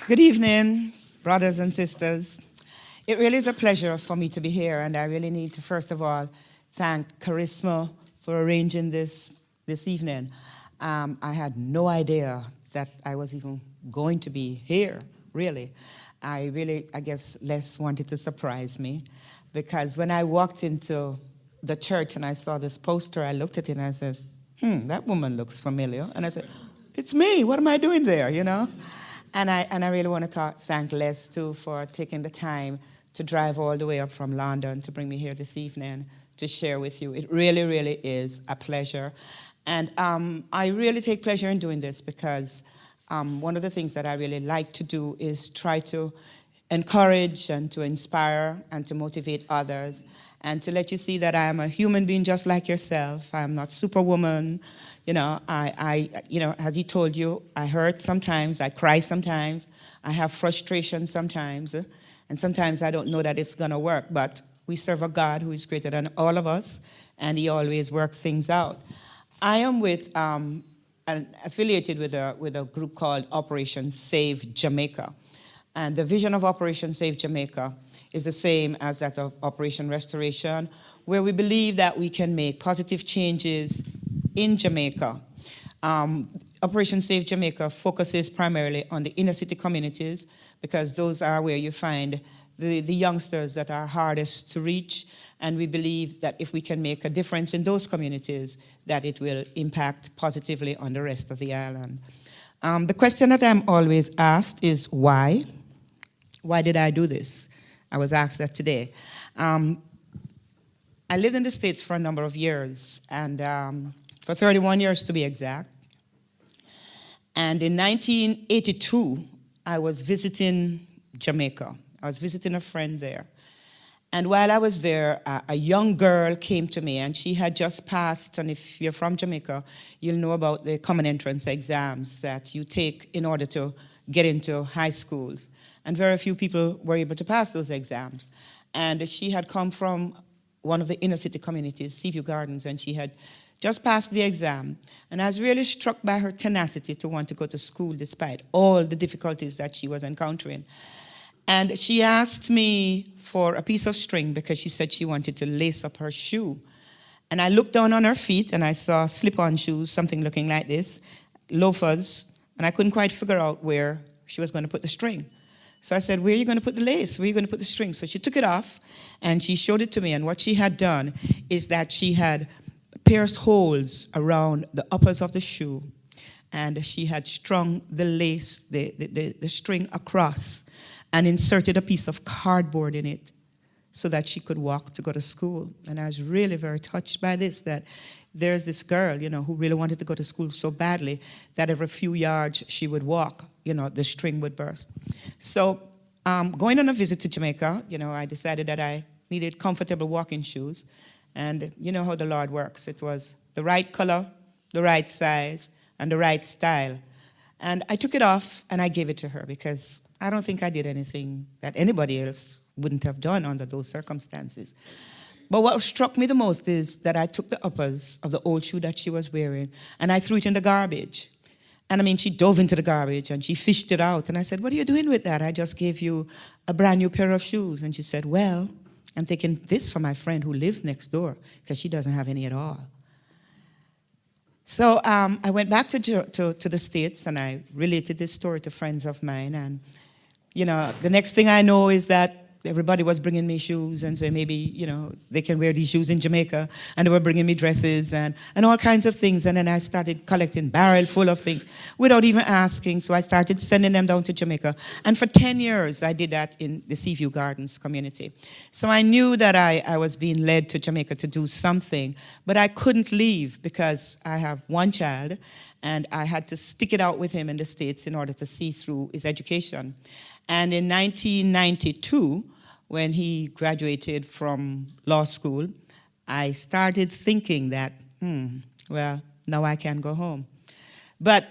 Good evening, brothers and sisters. It really is a pleasure for me to be here, and I really need to, first of all, thank Charisma for arranging this evening. I had no idea that I was even going to be here, really. I guess, Les wanted to surprise me, because when I walked into the church and I saw this poster, I looked at it and I said, that woman looks familiar. And I said, it's me, what am I doing there, you know? And I really want to thank Les, too, for taking the time to drive all the way up from London to bring me here this evening to share with you. It really, really is a pleasure. And I really take pleasure in doing this because one of the things that I really like to do is try to encourage and to inspire and to motivate others and to let you see that I am a human being just like yourself. I am not superwoman. You know, as he told you, I hurt sometimes, I cry sometimes, I have frustration sometimes, and sometimes I don't know that it's going to work, but we serve a God who is greater than all of us, and he always works things out. I am affiliated with a group called Operation Save Jamaica. And the vision of Operation Save Jamaica is the same as that of Operation Restoration, where we believe that we can make positive changes in Jamaica. Operation Save Jamaica focuses primarily on the inner city communities because those are where you find the youngsters that are hardest to reach, and we believe that if we can make a difference in those communities, that it will impact positively on the rest of the island. The question that I'm always asked is why? Why did I do this? I was asked that today. I lived in the States for a number of years, and for 31 years to be exact. And in 1982, I was visiting Jamaica. I was visiting a friend there. And while I was there, a young girl came to me, and she had just passed, and if you're from Jamaica, you'll know about the common entrance exams that you take in order to get into high schools. And very few people were able to pass those exams. And she had come from one of the inner city communities, Seaview Gardens, and she had just passed the exam. And I was really struck by her tenacity to want to go to school despite all the difficulties that she was encountering. And she asked me for a piece of string because she said she wanted to lace up her shoe. And I looked down on her feet and I saw slip-on shoes, something looking like this, loafers, and I couldn't quite figure out where she was going to put the string. So I said, where are you going to put the lace? Where are you going to put the string? So she took it off and she showed it to me. And what she had done is that she had pierced holes around the uppers of the shoe, and she had strung the lace, the string across, and inserted a piece of cardboard in it so that she could walk to go to school. And I was really very touched by this, that there's this girl, you know, who really wanted to go to school so badly that every few yards she would walk, you know, the string would burst. So going on a visit to Jamaica, you know, I decided that I needed comfortable walking shoes. And you know how the Lord works. It was the right color, the right size, and the right style. And I took it off and I gave it to her because I don't think I did anything that anybody else wouldn't have done under those circumstances. But what struck me the most is that I took the uppers of the old shoe that she was wearing and I threw it in the garbage. And I mean, she dove into the garbage and she fished it out. And I said, what are you doing with that? I just gave you a brand new pair of shoes. And she said, well, I'm taking this for my friend who lives next door because she doesn't have any at all. So I went back to the States and I related this story to friends of mine. And, you know, the next thing I know is that everybody was bringing me shoes and saying maybe, you know, they can wear these shoes in Jamaica. And they were bringing me dresses and all kinds of things. And then I started collecting barrel full of things without even asking. So I started sending them down to Jamaica. And for 10 years, I did that in the Seaview Gardens community. So I knew that I was being led to Jamaica to do something. But I couldn't leave because I have one child. And I had to stick it out with him in the States in order to see through his education. And in 1992, when he graduated from law school, I started thinking that, well, now I can go home. But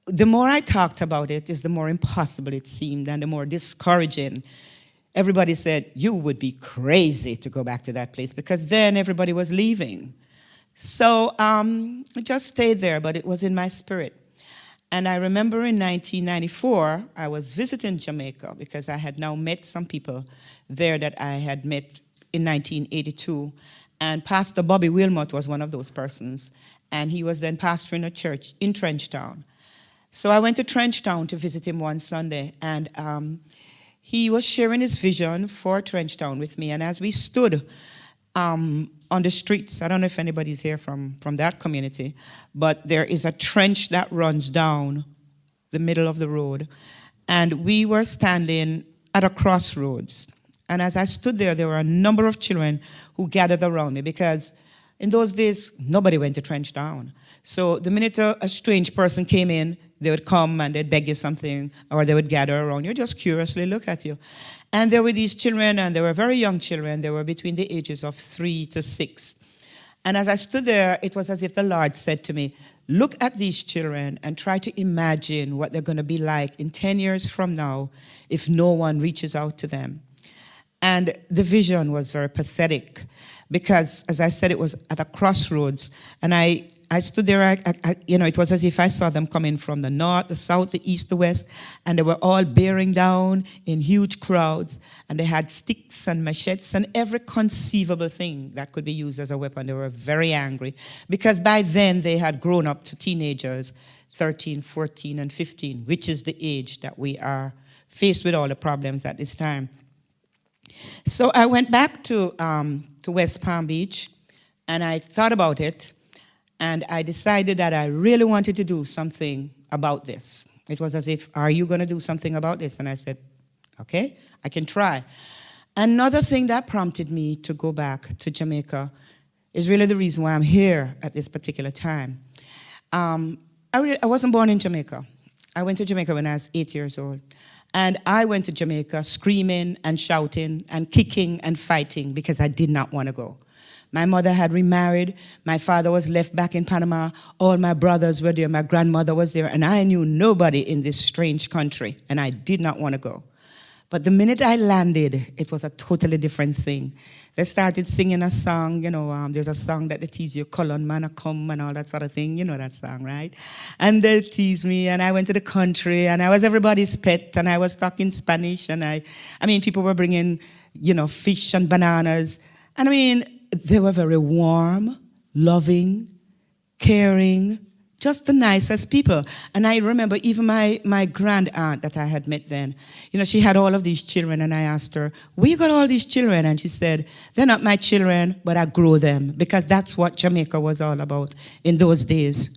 the more I talked about it, is the more impossible it seemed and the more discouraging. Everybody said, you would be crazy to go back to that place because then everybody was leaving. So I just stayed there, but it was in my spirit. And I remember in 1994, I was visiting Jamaica because I had now met some people there that I had met in 1982. And Pastor Bobby Wilmot was one of those persons. And he was then pastoring a church in Trenchtown. So I went to Trenchtown to visit him one Sunday. And he was sharing his vision for Trenchtown with me. And as we stood on the streets, I don't know if anybody's here from that community, but there is a trench that runs down the middle of the road. And we were standing at a crossroads. And as I stood there, there were a number of children who gathered around me because in those days, nobody went to Trenchtown. So the minute a strange person came in, they would come and they'd beg you something, or they would gather around you, just curiously look at you. And there were these children, and they were very young children. They were between the ages of 3 to 6. And as I stood there, it was as if the Lord said to me, look at these children and try to imagine what they're going to be like in 10 years from now if no one reaches out to them. And the vision was very pathetic because, as I said, it was at a crossroads. And I stood there, it was as if I saw them coming from the north, the south, the east, the west, and they were all bearing down in huge crowds, and they had sticks and machetes and every conceivable thing that could be used as a weapon. They were very angry because by then they had grown up to teenagers, 13, 14, and 15, which is the age that we are faced with all the problems at this time. So I went back to West Palm Beach, and I thought about it. And I decided that I really wanted to do something about this. It was as if, are you going to do something about this? And I said, okay, I can try. Another thing that prompted me to go back to Jamaica is really the reason why I'm here at this particular time. I wasn't born in Jamaica. I went to Jamaica when I was 8 years old. And I went to Jamaica screaming and shouting and kicking and fighting because I did not want to go. My mother had remarried. My father was left back in Panama. All my brothers were there. My grandmother was there. And I knew nobody in this strange country. And I did not want to go. But the minute I landed, it was a totally different thing. They started singing a song. There's a song that they tease you, Colon Man, come, and all that sort of thing. You know that song, right? And they teased me. And I went to the country. And I was everybody's pet. And I was talking Spanish. And people were bringing, fish and bananas. And they were very warm, loving, caring, just the nicest people. And I remember even my grand aunt that I had met then, she had all of these children, and I asked her, where you got all these children? And she said, they're not my children, but I grow them, because that's what Jamaica was all about in those days.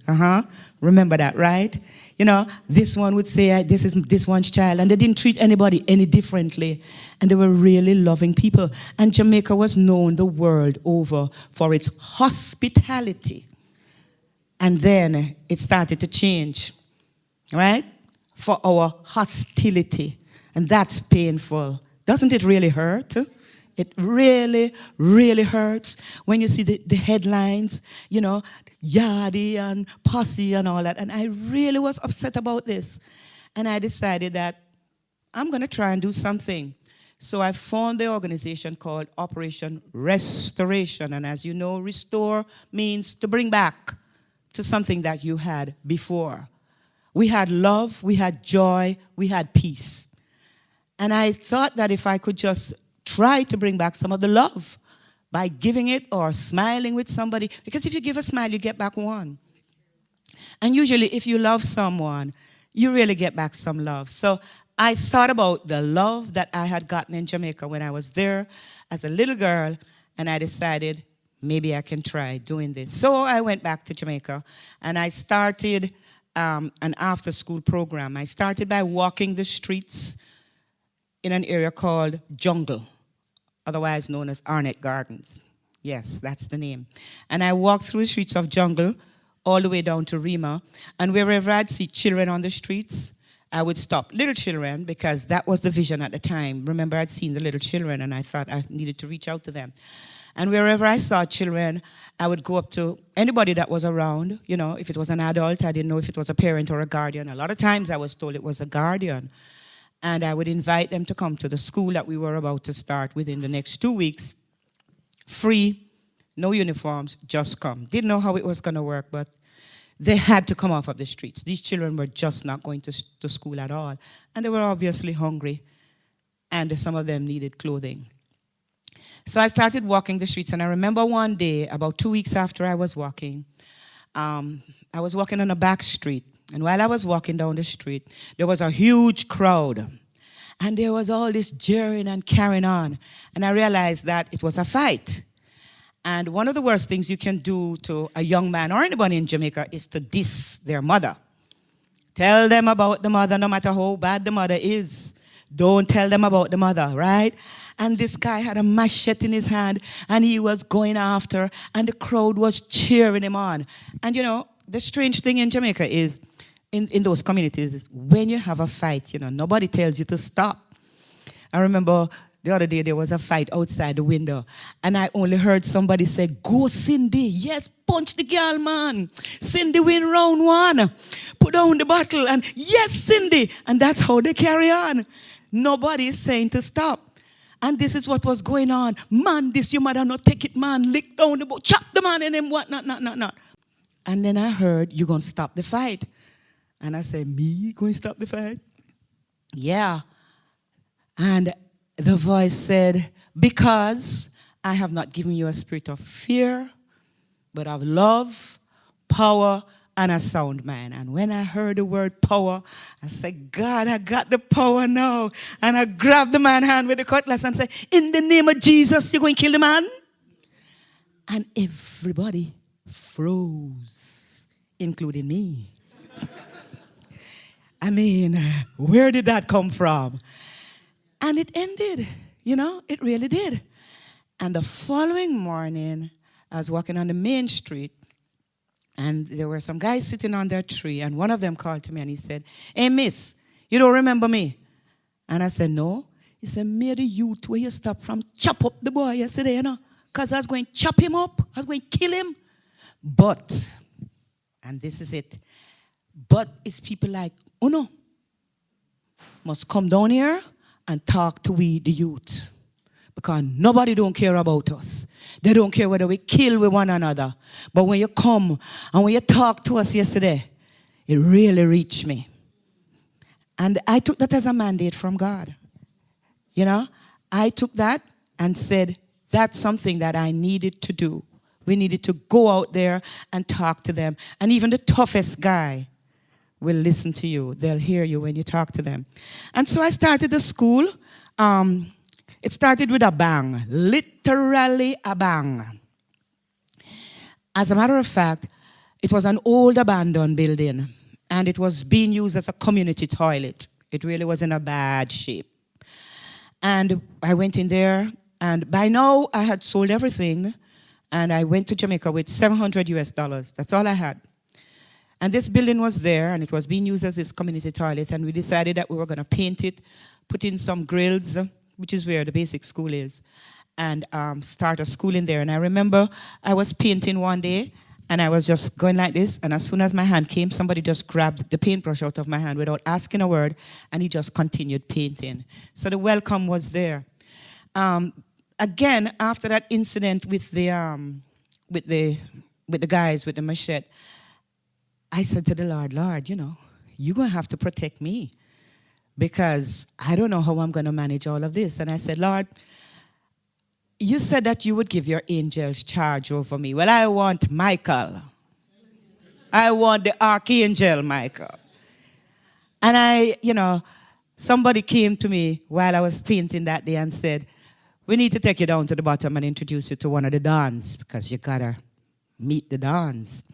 Remember that, right? This one would say, this is this one's child, and they didn't treat anybody any differently. And they were really loving people. And Jamaica was known the world over for its hospitality. And then it started to change, right? For our hostility. And that's painful. Doesn't it really hurt? It really, really hurts when you see the headlines, Yardie and Posse and all that. And I really was upset about this. And I decided that I'm going to try and do something. So I formed the organization called Operation Restoration. And as you know, restore means to bring back to something that you had before. We had love, we had joy, we had peace. And I thought that if I could just try to bring back some of the love by giving it or smiling with somebody, because if you give a smile, you get back one. And usually if you love someone, you really get back some love. So I thought about the love that I had gotten in Jamaica when I was there as a little girl, and I decided maybe I can try doing this. So I went back to Jamaica, and I started an after-school program. I started by walking the streets in an area called Jungle, otherwise known as Arnett Gardens. Yes, that's the name. And I walked through the streets of Jungle all the way down to Rima, and wherever I'd see children on the streets, I would stop. Little children, because that was the vision at the time. Remember, I'd seen the little children, and I thought I needed to reach out to them. And wherever I saw children, I would go up to anybody that was around. If it was an adult, I didn't know if it was a parent or a guardian. A lot of times I was told it was a guardian. And I would invite them to come to the school that we were about to start within the next 2 weeks. Free, no uniforms, just come. Didn't know how it was going to work, but They had to come off of the streets. These children were just not going to school at all. And they were obviously hungry. And some of them needed clothing. So I started walking the streets. And I remember one day, about 2 weeks after I was walking on a back street. And while I was walking down the street, there was a huge crowd. And there was all this jeering and carrying on. And I realized that it was a fight. And one of the worst things you can do to a young man or anybody in Jamaica is to diss their mother. Tell them about the mother, no matter how bad the mother is. Don't tell them about the mother, right? And this guy had a machete in his hand, and he was going after, and the crowd was cheering him on. And you know, the strange thing in Jamaica is, in those communities, is when you have a fight, you know, nobody tells you to stop. I remember the other day there was a fight outside the window, and I only heard somebody say, "Go, Cindy. Yes, punch the girl, man. Cindy win round one. Put down the bottle." And yes, Cindy. And that's how they carry on. Nobody is saying to stop. And this is what was going on. Man, this your mother not take it, man. Lick down the boat, chop the man and then what, not. And then I heard, "You're going to stop the fight." And I said, "Me going to stop the fight?" Yeah. And the voice said, "Because I have not given you a spirit of fear, but of love, power, and a sound mind." And when I heard the word power, I said, "God, I got the power now." And I grabbed the man's hand with the cutlass and said, "In the name of Jesus, you're going to kill the man?" And everybody froze, including me. I mean, where did that come from? And it ended, you know, it really did. And the following morning, I was walking on the main street, and there were some guys sitting on their tree, and one of them called to me and he said, "Hey, miss, you don't remember me?" And I said, "No." He said, "Me the youth where you stopped from chop up the boy yesterday, you know, because I was going to chop him up, I was going to kill him. But," and this is it, "but it's people like, oh no, must come down here and talk to we, the youth. Because nobody don't care about us. They don't care whether we kill with one another. But when you come and when you talk to us yesterday, it really reached me." And I took that as a mandate from God. You know, I took that and said, that's something that I needed to do. We needed to go out there and talk to them. And even the toughest guy will listen to you. They'll hear you when you talk to them. And so I started the school. It started with a bang, literally a bang. As a matter of fact, it was an old abandoned building, and it was being used as a community toilet. It really was in a bad shape. And I went in there, and by now I had sold everything, and I went to Jamaica with $700. That's all I had. And this building was there, and it was being used as this community toilet, and we decided that we were going to paint it, put in some grills, which is where the basic school is, and start a school in there. And I remember I was painting one day, and I was just going like this, and as soon as my hand came, somebody just grabbed the paintbrush out of my hand without asking a word, and he just continued painting. So the welcome was there. Again, after that incident with the guys with the machete, I said to the Lord, "Lord, you know, you're going to have to protect me because I don't know how I'm going to manage all of this." And I said, "Lord, you said that you would give your angels charge over me. Well, I want Michael. I want the archangel Michael." And somebody came to me while I was painting that day and said, "We need to take you down to the bottom and introduce you to one of the dons because you got to meet the dons."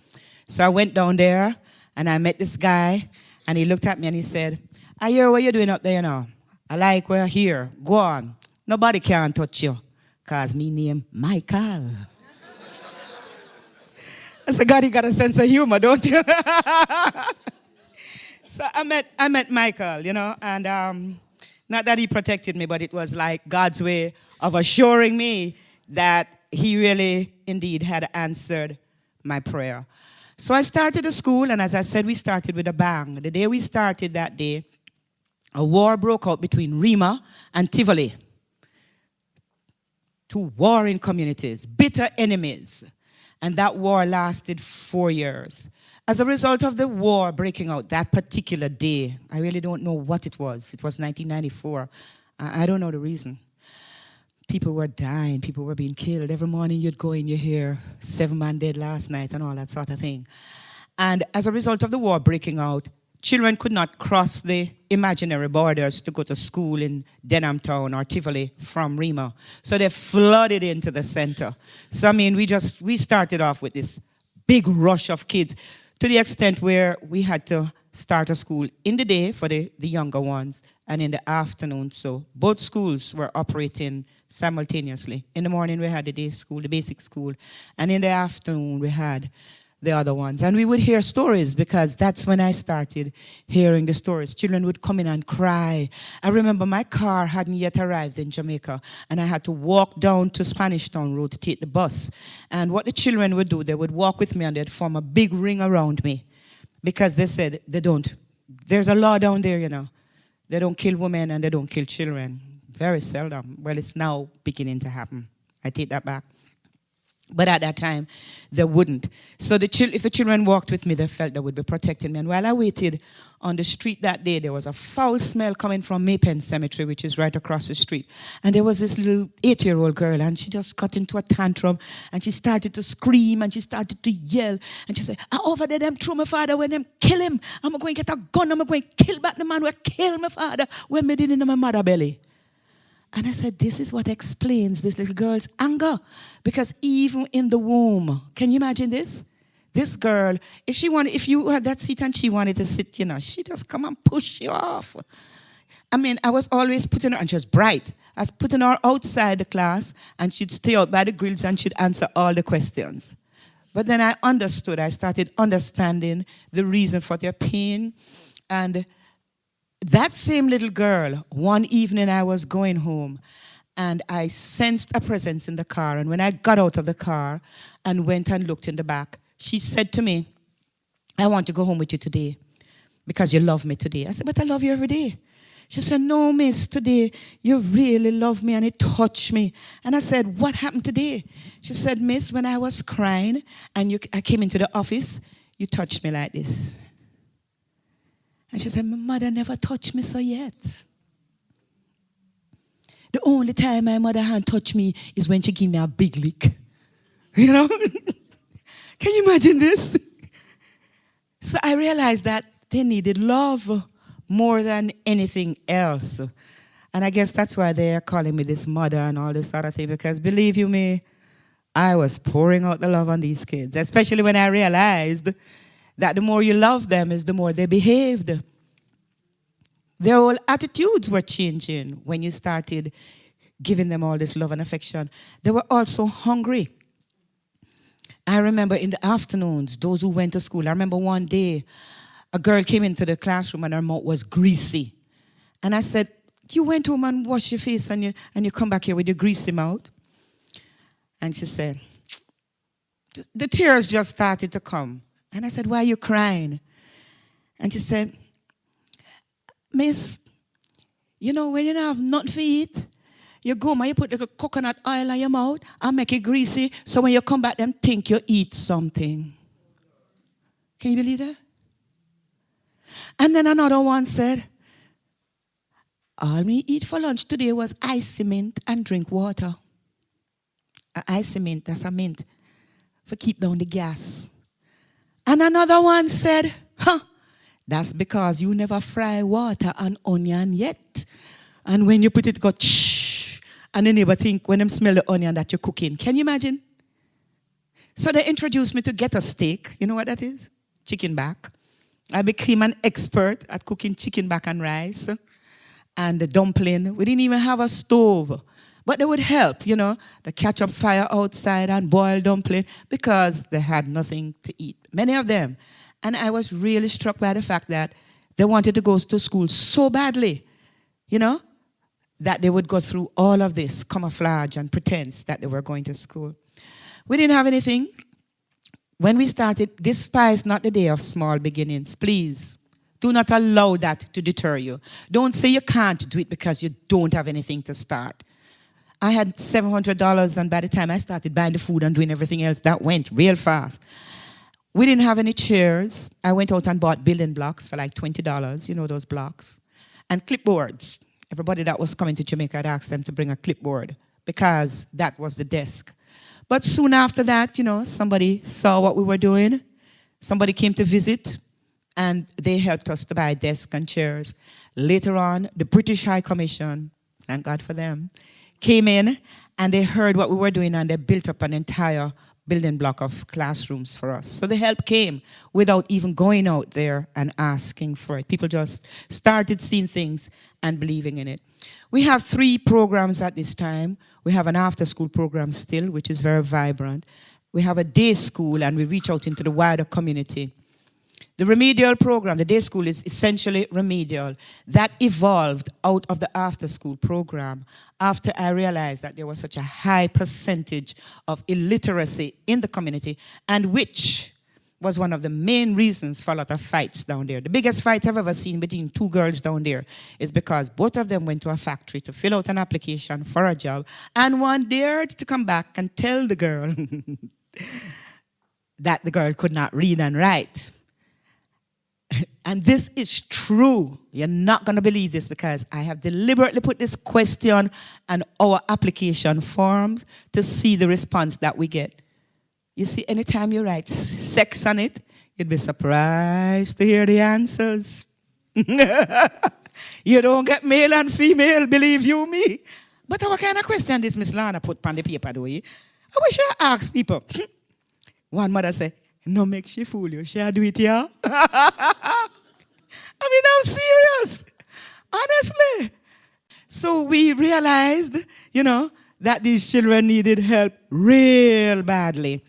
So I went down there, and I met this guy, and he looked at me, and he said, "I hear what you're doing up there, you know. I like what you're here. Go on. Nobody can touch you, because me name Michael." I said, "God, you got a sense of humor, don't you?" So I met Michael, you know, and not that he protected me, but it was like God's way of assuring me that he really, indeed, had answered my prayer. So I started the school, and as I said, we started with a bang. The day we started that day, a war broke out between Rima and Tivoli. Two warring communities, bitter enemies. And that war lasted 4 years. As a result of the war breaking out that particular day, I really don't know what it was. It was 1994. I don't know the reason. People were dying. People were being killed. Every morning you'd go in, you hear 7 men dead last night and all that sort of thing. And as a result of the war breaking out, children could not cross the imaginary borders to go to school in Denham Town or Tivoli from Rima. So they flooded into the center. So, I mean, we started off with this big rush of kids to the extent where we had to start a school in the day for the younger ones and in the afternoon. So both schools were operating simultaneously. In the morning, we had the day school, the basic school, and in the afternoon, we had the other ones. And we would hear stories because that's when I started hearing the stories. Children would come in and cry. I remember my car hadn't yet arrived in Jamaica, and I had to walk down to Spanish Town Road to take the bus. And what the children would do, they would walk with me and they'd form a big ring around me because they said there's a law down there, you know. They don't kill women and they don't kill children. Very seldom. Well, it's now beginning to happen. I take that back. But at that time, they wouldn't. So if the children walked with me, they felt they would be protecting me. And while I waited on the street that day, there was a foul smell coming from Maypen Cemetery, which is right across the street. And there was this little 8-year-old girl, and she just got into a tantrum, and she started to scream, and she started to yell. And she said, I over there, them throw my father, when them kill him, I'm going to get a gun, I'm going to kill back the man who killed my father when me did in my mother belly. And I said, this is what explains this little girl's anger. Because even in the womb, can you imagine this? This girl, if you had that seat and she wanted to sit, you know, she just come and push you off. I mean, I was always putting her, and she was bright. I was putting her outside the class, and she'd stay out by the grills and she'd answer all the questions. But then I started understanding the reason for their pain. And that same little girl, one evening I was going home and I sensed a presence in the car. And when I got out of the car and went and looked in the back, she said to me, I want to go home with you today because you love me today. I said, but I love you every day. She said, no, miss, today you really love me and it touched me. And I said, what happened today? She said, miss, when I was crying and I came into the office, you touched me like this. And she said, my mother never touched me so yet. The only time my mother hand touched me is when she gave me a big lick. You know? Can you imagine this? So I realized that they needed love more than anything else. And I guess that's why they're calling me this mother and all this other thing, because believe you me, I was pouring out the love on these kids, especially when I realized that the more you love them is the more they behaved. Their whole attitudes were changing when you started giving them all this love and affection. They were also hungry. I remember in the afternoons, those who went to school, I remember one day, a girl came into the classroom and her mouth was greasy. And I said, you went home and washed your face and you come back here with your greasy mouth? And she said, the tears just started to come. And I said, why are you crying? And she said, miss, you know, when you don't have nothing to eat, you go and you put like a coconut oil on your mouth and make it greasy, so when you come back, them think you eat something. Can you believe that? And then another one said, all me eat for lunch today was ice mint and drink water. Ice mint, that's a mint for keep down the gas. And another one said, that's because you never fry water and onion yet. And when you put it, go shh, and the neighbor think when them smell the onion that you're cooking. Can you imagine? So they introduced me to get a steak. You know what that is? Chicken back. I became an expert at cooking chicken back and rice. And the dumpling. We didn't even have a stove. But they would help, you know, the catch up fire outside and boil dumpling because they had nothing to eat. Many of them. And I was really struck by the fact that they wanted to go to school so badly, you know, that they would go through all of this camouflage and pretense that they were going to school. We didn't have anything. When we started, despise not the day of small beginnings. Please, do not allow that to deter you. Don't say you can't do it because you don't have anything to start. I had $700, and by the time I started buying the food and doing everything else, that went real fast. We didn't have any chairs. I went out and bought building blocks for like $20, you know those blocks, and clipboards. Everybody that was coming to Jamaica, I'd asked them to bring a clipboard because that was the desk. But soon after that, somebody saw what we were doing. Somebody came to visit, and they helped us to buy desks and chairs. Later on, the British High Commission, thank God for them, came in, and they heard what we were doing, and they built up an entire building block of classrooms for us. So the help came without even going out there and asking for it. People just started seeing things and believing in it. We have 3 programs at this time. We have an after-school program still, which is very vibrant. We have a day school, and we reach out into the wider community. The remedial program, the day school, is essentially remedial. That evolved out of the after-school program after I realized that there was such a high percentage of illiteracy in the community, and which was one of the main reasons for a lot of fights down there. The biggest fight I've ever seen between 2 girls down there is because both of them went to a factory to fill out an application for a job, and one dared to come back and tell the girl that the girl could not read and write. And this is true. You're not going to believe this because I have deliberately put this question on our application forms to see the response that we get. You see, anytime you write sex on it, you'd be surprised to hear the answers. You don't get male and female, believe you me. But what kind of question this Miss Lorna put on the paper, do you? I wish I ask people. One mother said, no make she fool you. Shall I do it, yeah? I mean, I'm serious. Honestly. So we realized, that these children needed help real badly.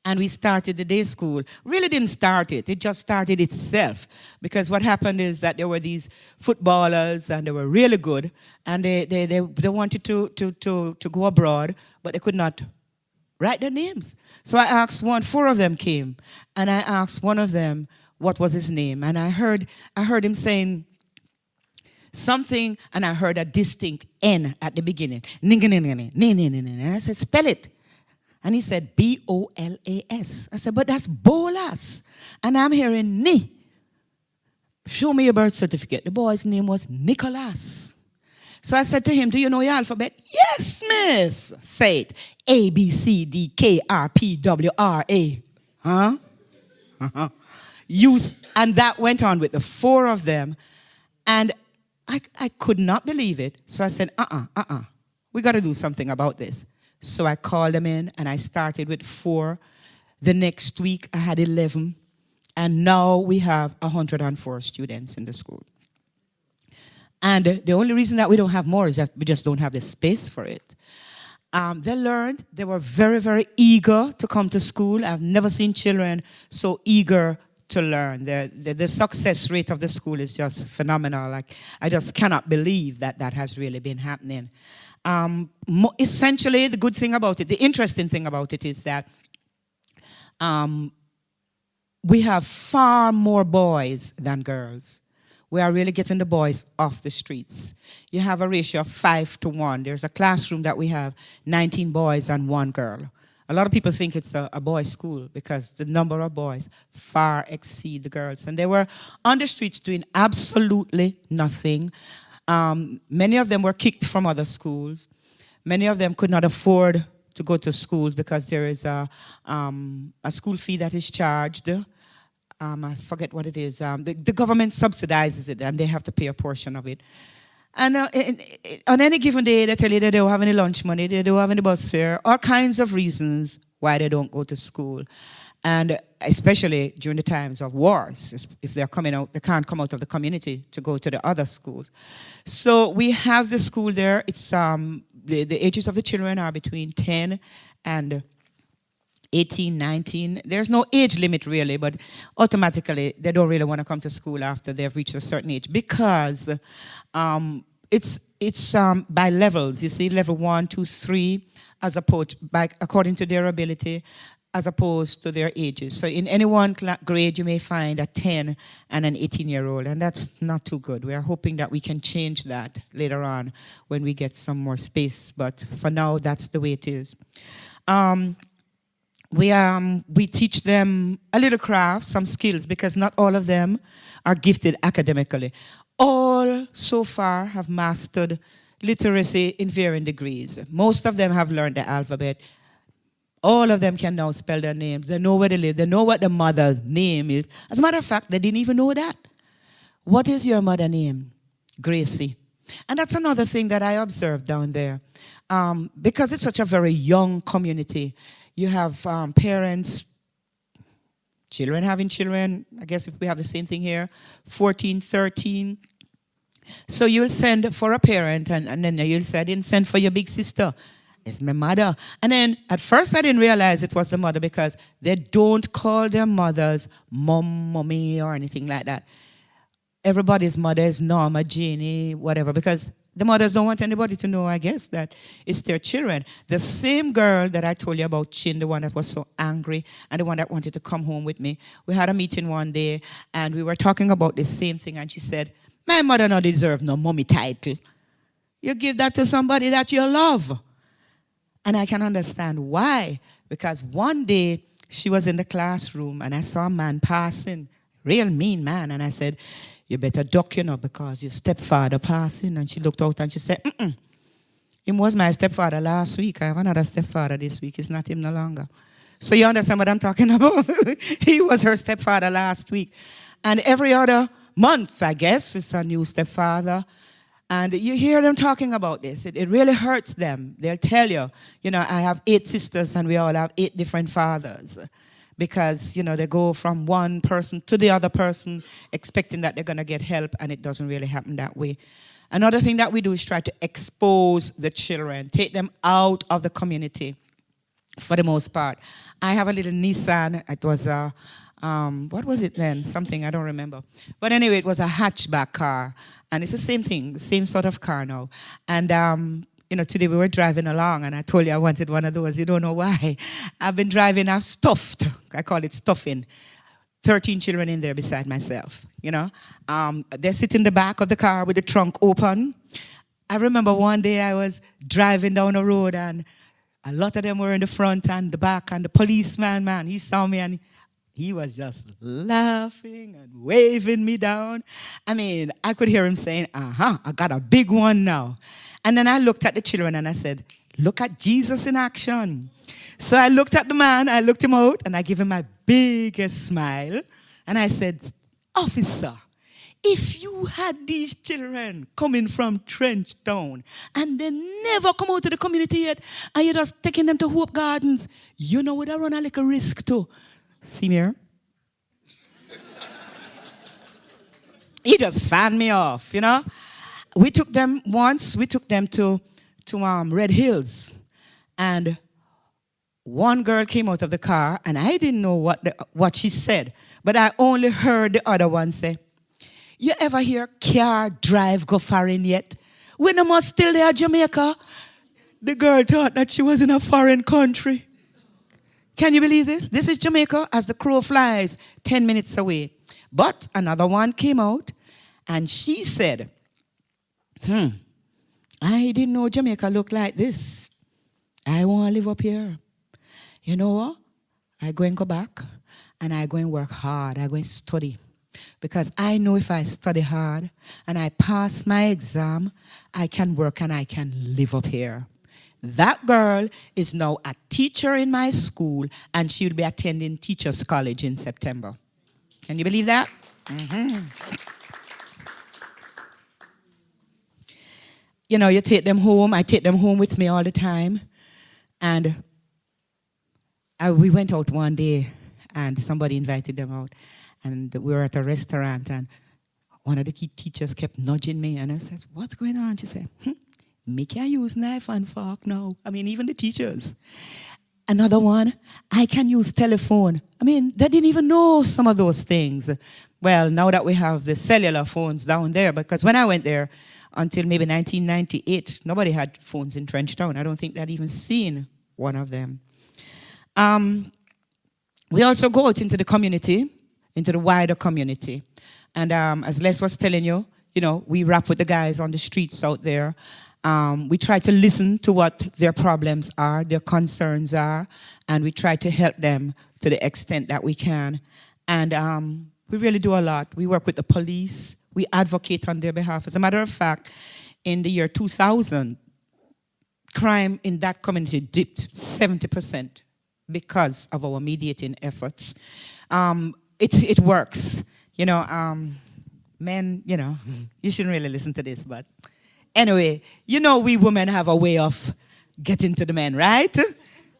And we started the day school. Really didn't start it. It just started itself. Because what happened is that there were these footballers, and they were really good. And they wanted to go abroad, but they could not write their names. So I asked 4 of them came, and I asked one of them what was his name, and I heard him saying something, and I heard a distinct N at the beginning. And I said, spell it. And he said, Bolas. I said, but that's Bolas. And I'm hearing Ni. Show me your birth certificate. The boy's name was Nicholas. So I said to him, do you know your alphabet? Yes, miss. Say it. A, B, C, D, K, R, P, W, R, A. Huh? And that went on with the 4 of them. And I could not believe it. So I said, we got to do something about this. So I called them in, and I started with 4. The next week, I had 11. And now we have 104 students in the school. And the only reason that we don't have more is that we just don't have the space for it. They learned. They were very, very eager to come to school. I've never seen children so eager to learn. The success rate of the school is just phenomenal. Like, I just cannot believe that has really been happening. Essentially, the good thing about it, the interesting thing about it is that we have far more boys than girls. We are really getting the boys off the streets. You have a ratio of 5 to 1. There's a classroom that we have 19 boys and 1 girl. A lot of people think it's a boys' school because the number of boys far exceed the girls. And they were on the streets doing absolutely nothing. Many of them were kicked from other schools. Many of them could not afford to go to schools because there is a school fee that is charged. I forget what it is. The government subsidizes it, and they have to pay a portion of it. And on any given day, they tell you they don't have any lunch money, they don't have any bus fare, all kinds of reasons why they don't go to school. And especially during the times of wars, if they're coming out, they can't come out of the community to go to the other schools. So we have the school there. It's the ages of the children are between 10 and 18, 19. There's no age limit really, but automatically they don't really want to come to school after they've reached a certain age because it's by levels. You see, level 1, 2, 3, as opposed according to their ability, as opposed to their ages. So in any one grade, you may find a 10 and an 18-year-old, and that's not too good. We are hoping that we can change that later on when we get some more space, but for now, that's the way it is. we teach them a little craft, some skills, because not all of them are gifted academically. All so far have mastered literacy in varying degrees. Most of them have learned the alphabet. All of them can now spell their names. They know where they live. They know what the mother's name is. As a matter of fact, they didn't even know that. What is your mother's name? Gracie. And that's another thing that I observed down there. Because it's such a very young community. You have parents, children having children. I guess if we have the same thing here, 14, 13. So you'll send for a parent, and then you'll say, I didn't send for your big sister. It's my mother. And then at first I didn't realize it was the mother because they don't call their mothers mom, mommy, or anything like that. Everybody's mother is Norma, Jeannie, whatever, because the mothers don't want anybody to know, I guess, that it's their children. The same girl that I told you about, Chin, the one that was so angry and the one that wanted to come home with me, we had a meeting one day and we were talking about the same thing, and she said, my mother don't deserve no mommy title. You give that to somebody that you love. And I can understand why. Because one day she was in the classroom and I saw a man passing, real mean man, and I said, you better duck, because your stepfather passing. And she looked out and she said, him was my stepfather last week. I have another stepfather this week. It's not him no longer. So you understand what I'm talking about? He was her stepfather last week. And every other month, I guess, it's a new stepfather. And you hear them talking about this. It really hurts them. They'll tell you, I have 8 sisters and we all have 8 different fathers. Because, they go from one person to the other person expecting that they're going to get help, and it doesn't really happen that way. Another thing that we do is try to expose the children, take them out of the community for the most part. I have a little Nissan. It was a, what was it then? Something, I don't remember. But anyway, it was a hatchback car. And it's the same thing, the same sort of car now. And, today we were driving along, and I told you I wanted one of those. You don't know why. I've been driving, I've stuffed. I call it stuffing. 13 children in there beside myself, They sit in the back of the car with the trunk open. I remember one day I was driving down the road, and a lot of them were in the front and the back, and the policeman, man, he saw me, and he was just laughing and waving me down. I mean, I could hear him saying, I got a big one now. And then I looked at the children and I said, look at Jesus in action. So I looked at the man, I looked him out, and I gave him my biggest smile. And I said, officer, if you had these children coming from Trenchtown and they never come out to the community yet, and you're just taking them to Hope Gardens, would I run a little risk too? See me here? He just fanned me off, We took them to Red Hills. And one girl came out of the car, and I didn't know what she said. But I only heard the other one say, you ever hear car drive go foreign yet? When I'm still there, Jamaica, the girl thought that she was in a foreign country. Can you believe this? This is Jamaica as the crow flies 10 minutes away. But another one came out and she said, I didn't know Jamaica looked like this. I want to live up here. You know what? I go and go back and I go and work hard. I go and study. Because I know if I study hard and I pass my exam, I can work and I can live up here. That girl is now a teacher in my school, and she will be attending Teachers College in September. Can you believe that? Mm-hmm. You take them home. I take them home with me all the time. And we went out one day, and somebody invited them out. And we were at a restaurant, and one of the key teachers kept nudging me. And I said, what's going on? She said, me can use knife and fork now. I mean, even the teachers. Another one, I can use telephone. I mean, they didn't even know some of those things. Well, now that we have the cellular phones down there, because when I went there, until maybe 1998, nobody had phones in Trenchtown. I don't think they'd even seen one of them. We also go out into the community, into the wider community. And as Les was telling you, we rap with the guys on the streets out there. We try to listen to what their problems are, their concerns are, and we try to help them to the extent that we can. And we really do a lot. We work with the police. We advocate on their behalf. As a matter of fact, in the year 2000, crime in that community dipped 70% because of our mediating efforts. It works. Men, you shouldn't really listen to this, but anyway, we women have a way of getting to the men, right?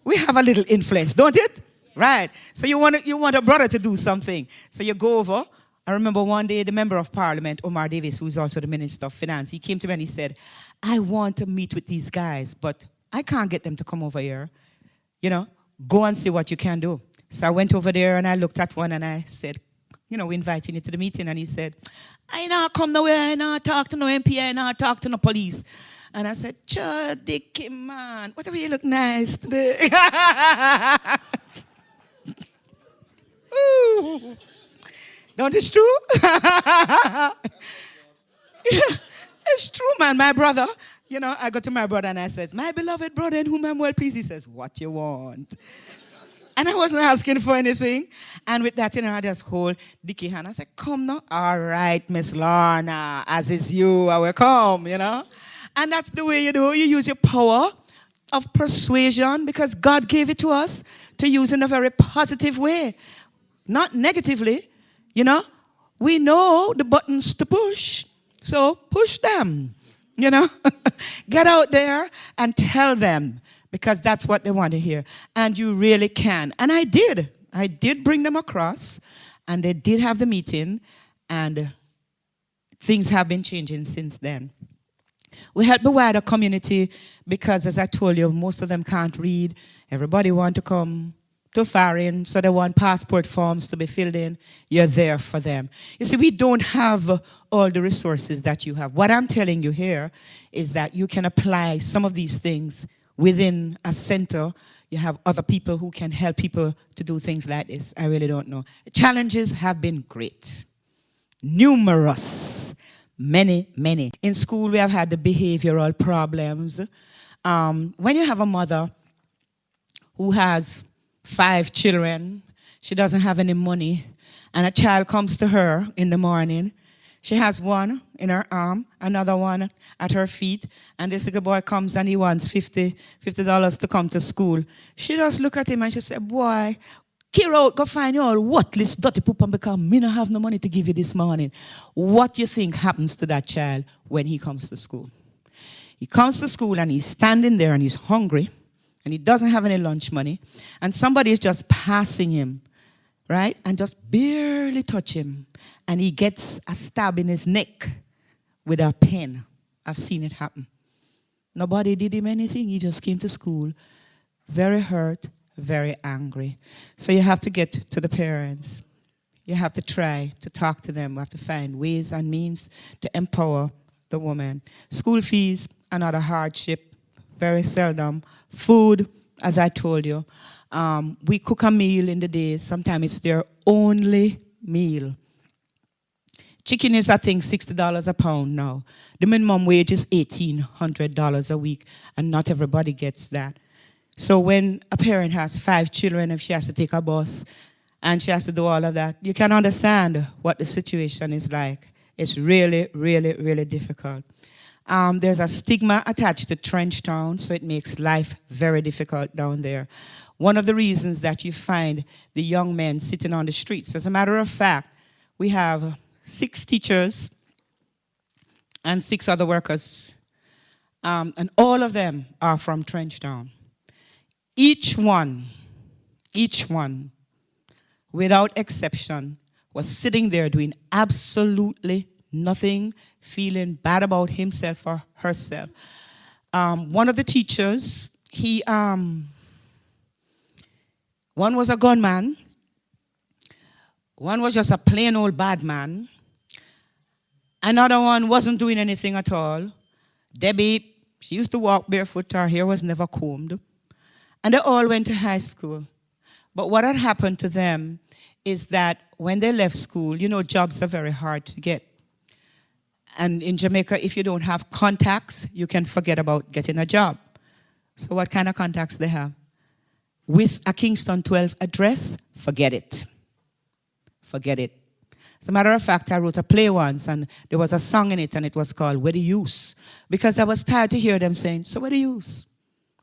We have a little influence, don't it? Right. So you want a brother to do something. So you go over. I remember one day the member of parliament, Omar Davis, who is also the Minister of Finance, he came to me and he said, I want to meet with these guys, but I can't get them to come over here. Go and see what you can do. So I went over there and I looked at one and I said, we're inviting you to the meeting. And he said, I not come nowhere, I not talk to no MP, I not talk to no police. And I said, Dicky, man, what do you look nice today? Ooh. Don't it's true? It's true, man. My brother, I go to my brother and I says, my beloved brother in whom I'm well pleased. He says, what you want? And I wasn't asking for anything. And with that, I just hold Dickie hand. I said, come now. All right, Miss Lorna, as is you, I will come, And that's the way you do. You use your power of persuasion because God gave it to us to use in a very positive way, not negatively. We know the buttons to push, so push them, Get out there and tell them because that's what they want to hear. And you really can. And I did. I did bring them across, and they did have the meeting, and things have been changing since then. We help the wider community because, as I told you, most of them can't read. Everybody want to come to foreign, so they want passport forms to be filled in. You're there for them. You see, we don't have all the resources that you have. What I'm telling you here is that you can apply some of these things within a center. You have other people who can help people to do things like this. I really don't know. The challenges have been great. Numerous. Many, many. In school, we have had the behavioral problems. When you have a mother who has 5 children, she doesn't have any money, and a child comes to her in the morning. She has one in her arm, another one at her feet, and this little boy comes and he wants $50 to come to school. She just look at him and she said, boy, Kira out, go find you all worthless, dirty poop, because me don't have no money to give you this morning. What do you think happens to that child when he comes to school? He comes to school and he's standing there and he's hungry, and he doesn't have any lunch money, and somebody is just passing him, right, and just barely touch him, and he gets a stab in his neck with a pen. I've seen it happen. Nobody did him anything. He just came to school very hurt, very angry. So you have to get to the parents. You have to try to talk to them. We have to find ways and means to empower the woman. School fees, another hardship. Very seldom. Food, as I told you. We cook a meal in the day. Sometimes it's their only meal. Chicken is, I think, $60 a pound now. The minimum wage is $1,800 a week, and not everybody gets that. So when a parent has 5 children, if she has to take a bus and she has to do all of that, you can understand what the situation is like. It's really, really, really difficult. There's a stigma attached to Trench Town, so it makes life very difficult down there. One of the reasons that you find the young men sitting on the streets, as a matter of fact, we have 6 teachers and 6 other workers, and all of them are from Trench Town. Each one, without exception, was sitting there doing absolutely nothing, feeling bad about himself or herself. One of the teachers, one was a gunman, one was just a plain old bad man, another one wasn't doing anything at all. Debbie, she used to walk barefoot, her hair was never combed, and they all went to high school. But what had happened to them is that when they left school, jobs are very hard to get. And in Jamaica, if you don't have contacts, you can forget about getting a job. So what kind of contacts they have? With a Kingston 12 address, forget it. Forget it. As a matter of fact, I wrote a play once, and there was a song in it, and it was called Where the Use? Because I was tired to hear them saying, so where the use?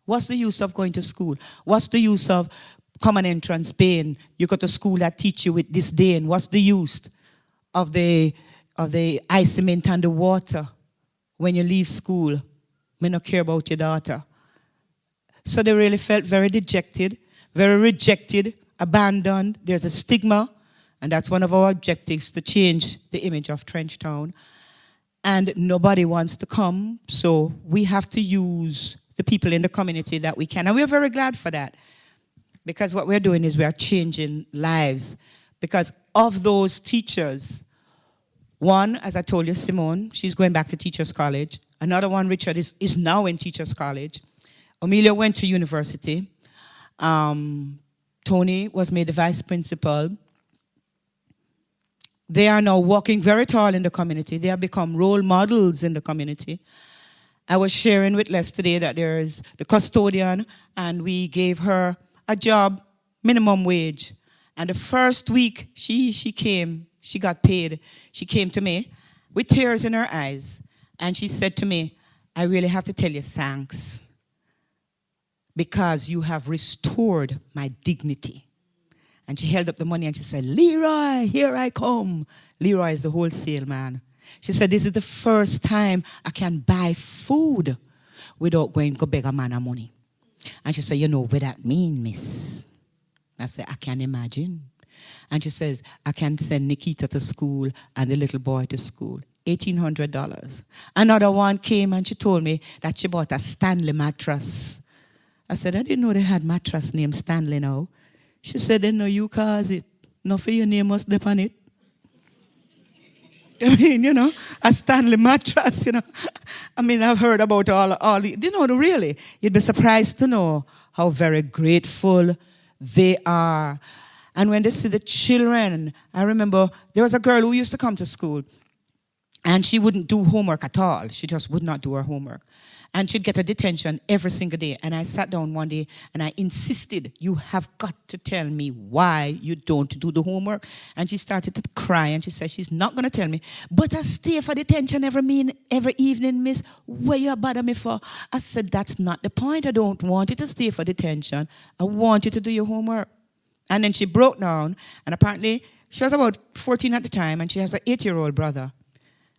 What's the use of going to school? What's the use of common entrance paying? You go to school that teach you with this day, and what's the use of the ice cement and the water when you leave school? We don't care about your daughter. So they really felt very dejected, very rejected, abandoned. There's a stigma, and that's one of our objectives, to change the image of Trenchtown. And nobody wants to come, so we have to use the people in the community that we can. And we're very glad for that, because what we're doing is we're changing lives. Because of those teachers, one, as I told you, Simone, she's going back to Teachers College. Another one, Richard, is now in Teachers College. Amelia went to university. Tony was made the vice principal. They are now walking very tall in the community. They have become role models in the community. I was sharing with Les today that there is the custodian, and we gave her a job, minimum wage. And the first week she came, she got paid. She came to me with tears in her eyes, and she said to me, I really have to tell you thanks, because you have restored my dignity. And she held up the money and she said, Leroy, here I come. Leroy is the wholesale man. She said, this is the first time I can buy food without going to beg a man of money. And she said, you know what that mean, miss? I said, I can imagine. And she says, I can send Nikita to school and the little boy to school. $1,800. Another one came and she told me that she bought a Stanley mattress. I said, I didn't know they had mattress named Stanley now. She said, they know you cause it. No for your name must dip on it. I mean, you know, a Stanley mattress, you know. I mean, I've heard about all the, you know, really, you'd be surprised to know how very grateful they are. And when they see the children, I remember there was a girl who used to come to school, and she wouldn't do homework at all. She just would not do her homework. And she'd get a detention every single day. And I sat down one day and I insisted, you have got to tell me why you don't do the homework. And she started to cry and she said she's not going to tell me. But I stay for detention every evening, miss. What you bother me for? I said, that's not the point. I don't want you to stay for detention. I want you to do your homework. And then she broke down. And apparently she was about 14 at the time, and she has an 8-year-old brother.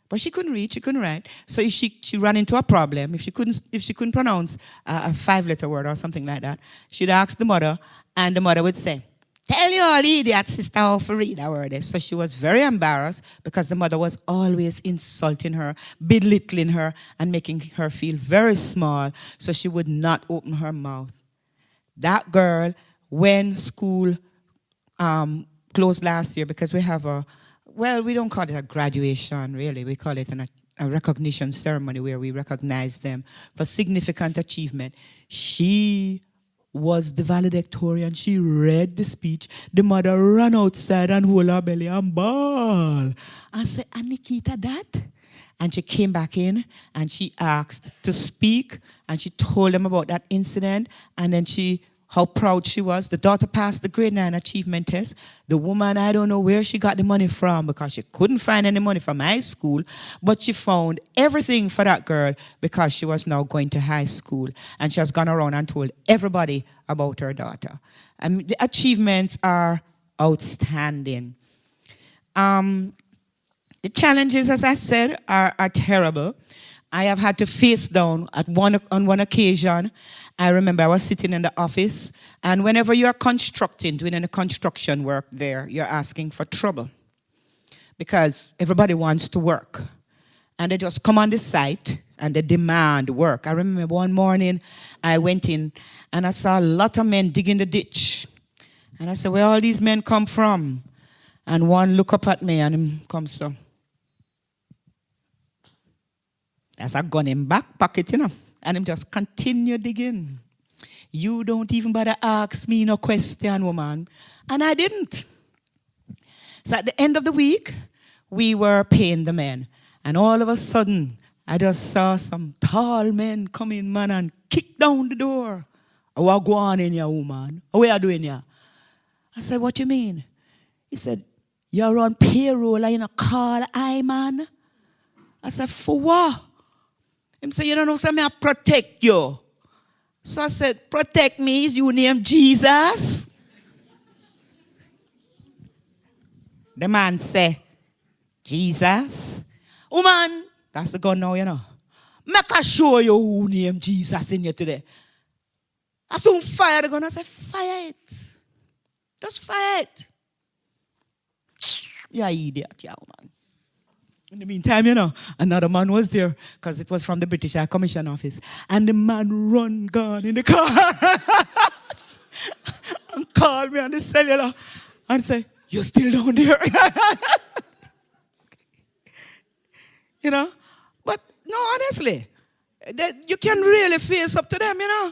But she couldn't read, she couldn't write. So she ran into a problem. If she couldn't pronounce a 5-letter word or something like that, she'd ask the mother, and the mother would say, tell you all idiot sister how to read a word. So she was very embarrassed because the mother was always insulting her, belittling her, and making her feel very small, so she would not open her mouth. That girl, when school closed last year, because we have we don't call it a graduation, really. We call it a recognition ceremony where we recognize them for significant achievement. She was the valedictorian. She read the speech. The mother ran outside and hold her belly and bawl. I said, Nikita, that? And she came back in and she asked to speak, and she told them about that incident, and then how proud she was. The daughter passed the grade 9 achievement test. The woman, I don't know where she got the money from, because she couldn't find any money from high school, but she found everything for that girl because she was now going to high school. And she has gone around and told everybody about her daughter. And the achievements are outstanding. The challenges, as I said, are terrible. I have had to face down on one occasion. I remember I was sitting in the office, and whenever you're constructing, doing any construction work there, you're asking for trouble because everybody wants to work. And they just come on the site and they demand work. I remember one morning I went in and I saw a lot of men digging the ditch. And I said, where all these men come from? And one look up at me and him comes so. That's a gun in back pocket, you know. And him just continue digging. You don't even bother ask me no question, woman. And I didn't. So at the end of the week, we were paying the men. And all of a sudden, I just saw some tall men come in, man, and kick down the door. What go on in here, woman? What are you doing here? I said, what you mean? He said, you're on payroll and you call I, man. I said, for what? He said, you don't know, so I protect you. So I said, protect me, is you name Jesus? The man said, Jesus? Woman, that's the gun now, you know. Make I show you who name Jesus in here today. I soon fire the gun. I said, fire it. Just fire it. You're an idiot, yeah, man. In the meantime, you know, another man was there because it was from the British High Commission office. And the man run gone in the car and called me on the cellular and say, you're still down there. You know? But no, honestly, you can really face up to them, you know.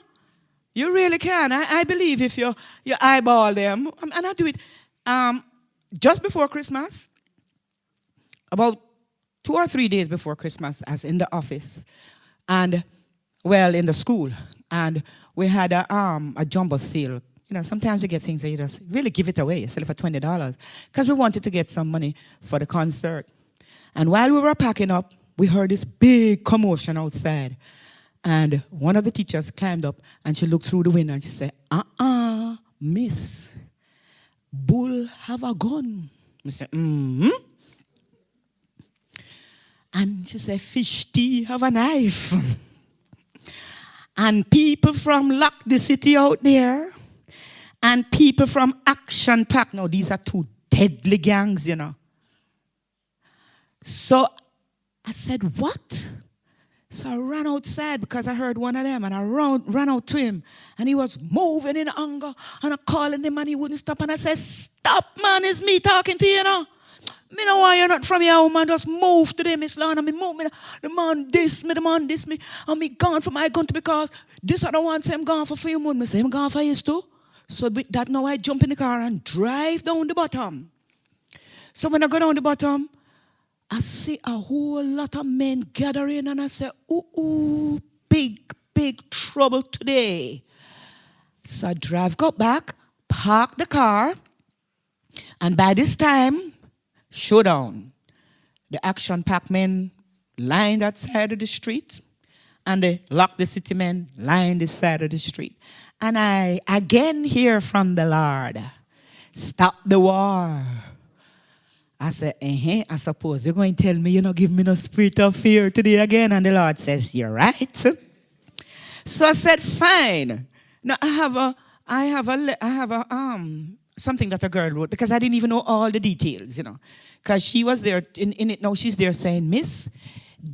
You really can. I believe if you eyeball them, and I do it just before Christmas, about 2 or 3 days before Christmas, as in the office, and well, in the school, and we had a jumbo sale. You know, sometimes you get things that you just really give it away. You sell it for $20 because we wanted to get some money for the concert. And while we were packing up, we heard this big commotion outside. And one of the teachers climbed up and she looked through the window and she said, miss, bull have a gun. I said, mm-hmm. And she said, fish tea have a knife. And people from Lock the City out there, and people from Action Pack. Now, these are two deadly gangs, you know. So I said, what? So I ran outside because I heard one of them, and I ran out to him. And he was moving in anger, and I called him, and he wouldn't stop. And I said, stop, man, it's me talking to you, you know. Me know why you're not from your home, man. Just move to them, Miss Lorna. Me move me. The man diss me. And me gone for my gun to because this other one say I'm gone for few months. Me say I'm gone for his too. So with that now I jump in the car and drive down the bottom. So when I go down the bottom, I see a whole lot of men gathering and I say, ooh, big trouble today. So I got back, park the car, and by this time, showdown. The Action Pack men lined that side of the street, and the Lock the City men lined this side of the street. And I again hear from the Lord, stop the war. I said, I suppose you're going to tell me you don't give me no spirit of fear today again. And the Lord says, you're right. So I said, fine. Now I have something that a girl wrote because I didn't even know all the details, you know. Because she was there in it. Now she's there saying, Miss,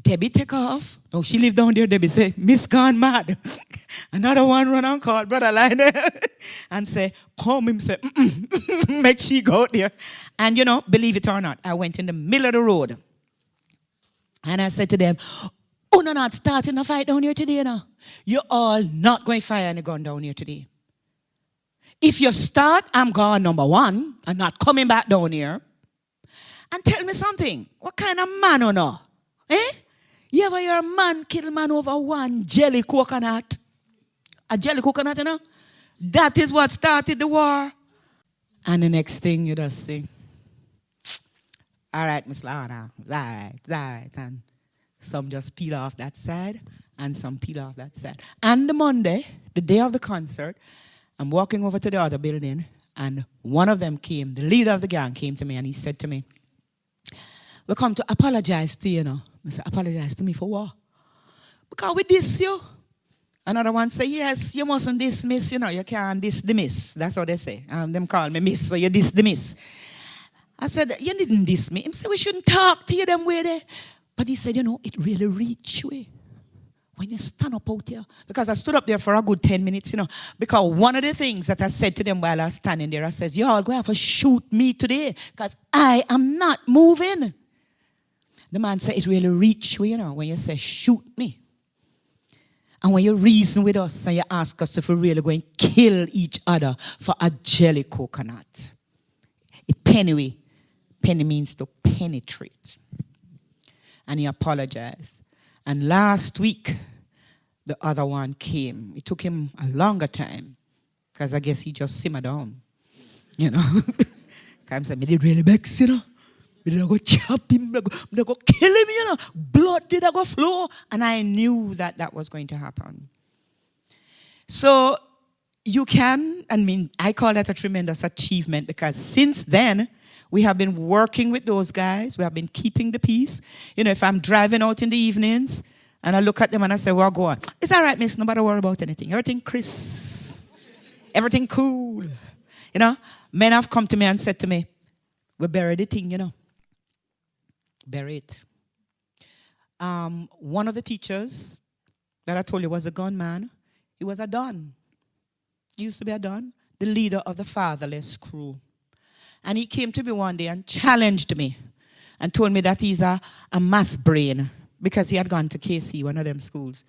Debbie take off. No, she lived down there. Debbie say, Miss gone mad. Another one run and call Brother Lionel and say, come him say, make she go out there. And you know, believe it or not, I went in the middle of the road. And I said to them, oh, no, not starting a fight down here today, you know. You're all not going to fire any gun down here today. If you start, I'm gone, number one. I'm not coming back down here. And tell me something. What kind of man or no? Eh? You ever hear a man kill a man over one jelly coconut? A jelly coconut, you know? That is what started the war. And the next thing you just sing, all right, Miss Lorna, it's all right. And some just peel off that side, and some peel off that side. And the Monday, the day of the concert, I'm walking over to the other building, and one of them came, the leader of the gang came to me, and he said to me, we come to apologize to you, know. I said, apologize to me for what? Because we diss you. Another one say, yes, you mustn't dismiss, you know, you can't dismiss. That's what they say. Them call me miss, so you dismiss. I said, you didn't diss me. He said, we shouldn't talk to you them way there. But he said, you know, it really reach you when you stand up out here. Because I stood up there for a good 10 minutes, you know. Because one of the things that I said to them while I was standing there, I said, you all going to have to shoot me today because I am not moving. The man said, it really reach you, you know, when you say, shoot me. And when you reason with us and you ask us if we're really going to kill each other for a jelly coconut. Penny means to penetrate. and he apologized. And last week, the other one came. It took him a longer time because I guess he just simmered down, you know. Come say, me did really vex, you know. Me did go chop him, me go kill him, you know. Blood did go flow, and I knew that that was going to happen. So you can, I call that a tremendous achievement because since then, we have been working with those guys. We have been keeping the peace. You know, if I'm driving out in the evenings and I look at them and I say, well, go on. It's all right, miss. Nobody worry about anything. Everything crisp. Everything cool. You know, men have come to me and said to me, we bury the thing, you know. Bury it. One of the teachers that I told you was a gunman, he was a Don. He used to be a Don, the leader of the fatherless crew. And he came to me one day and challenged me and told me that he's a math brain because he had gone to KC, one of them schools.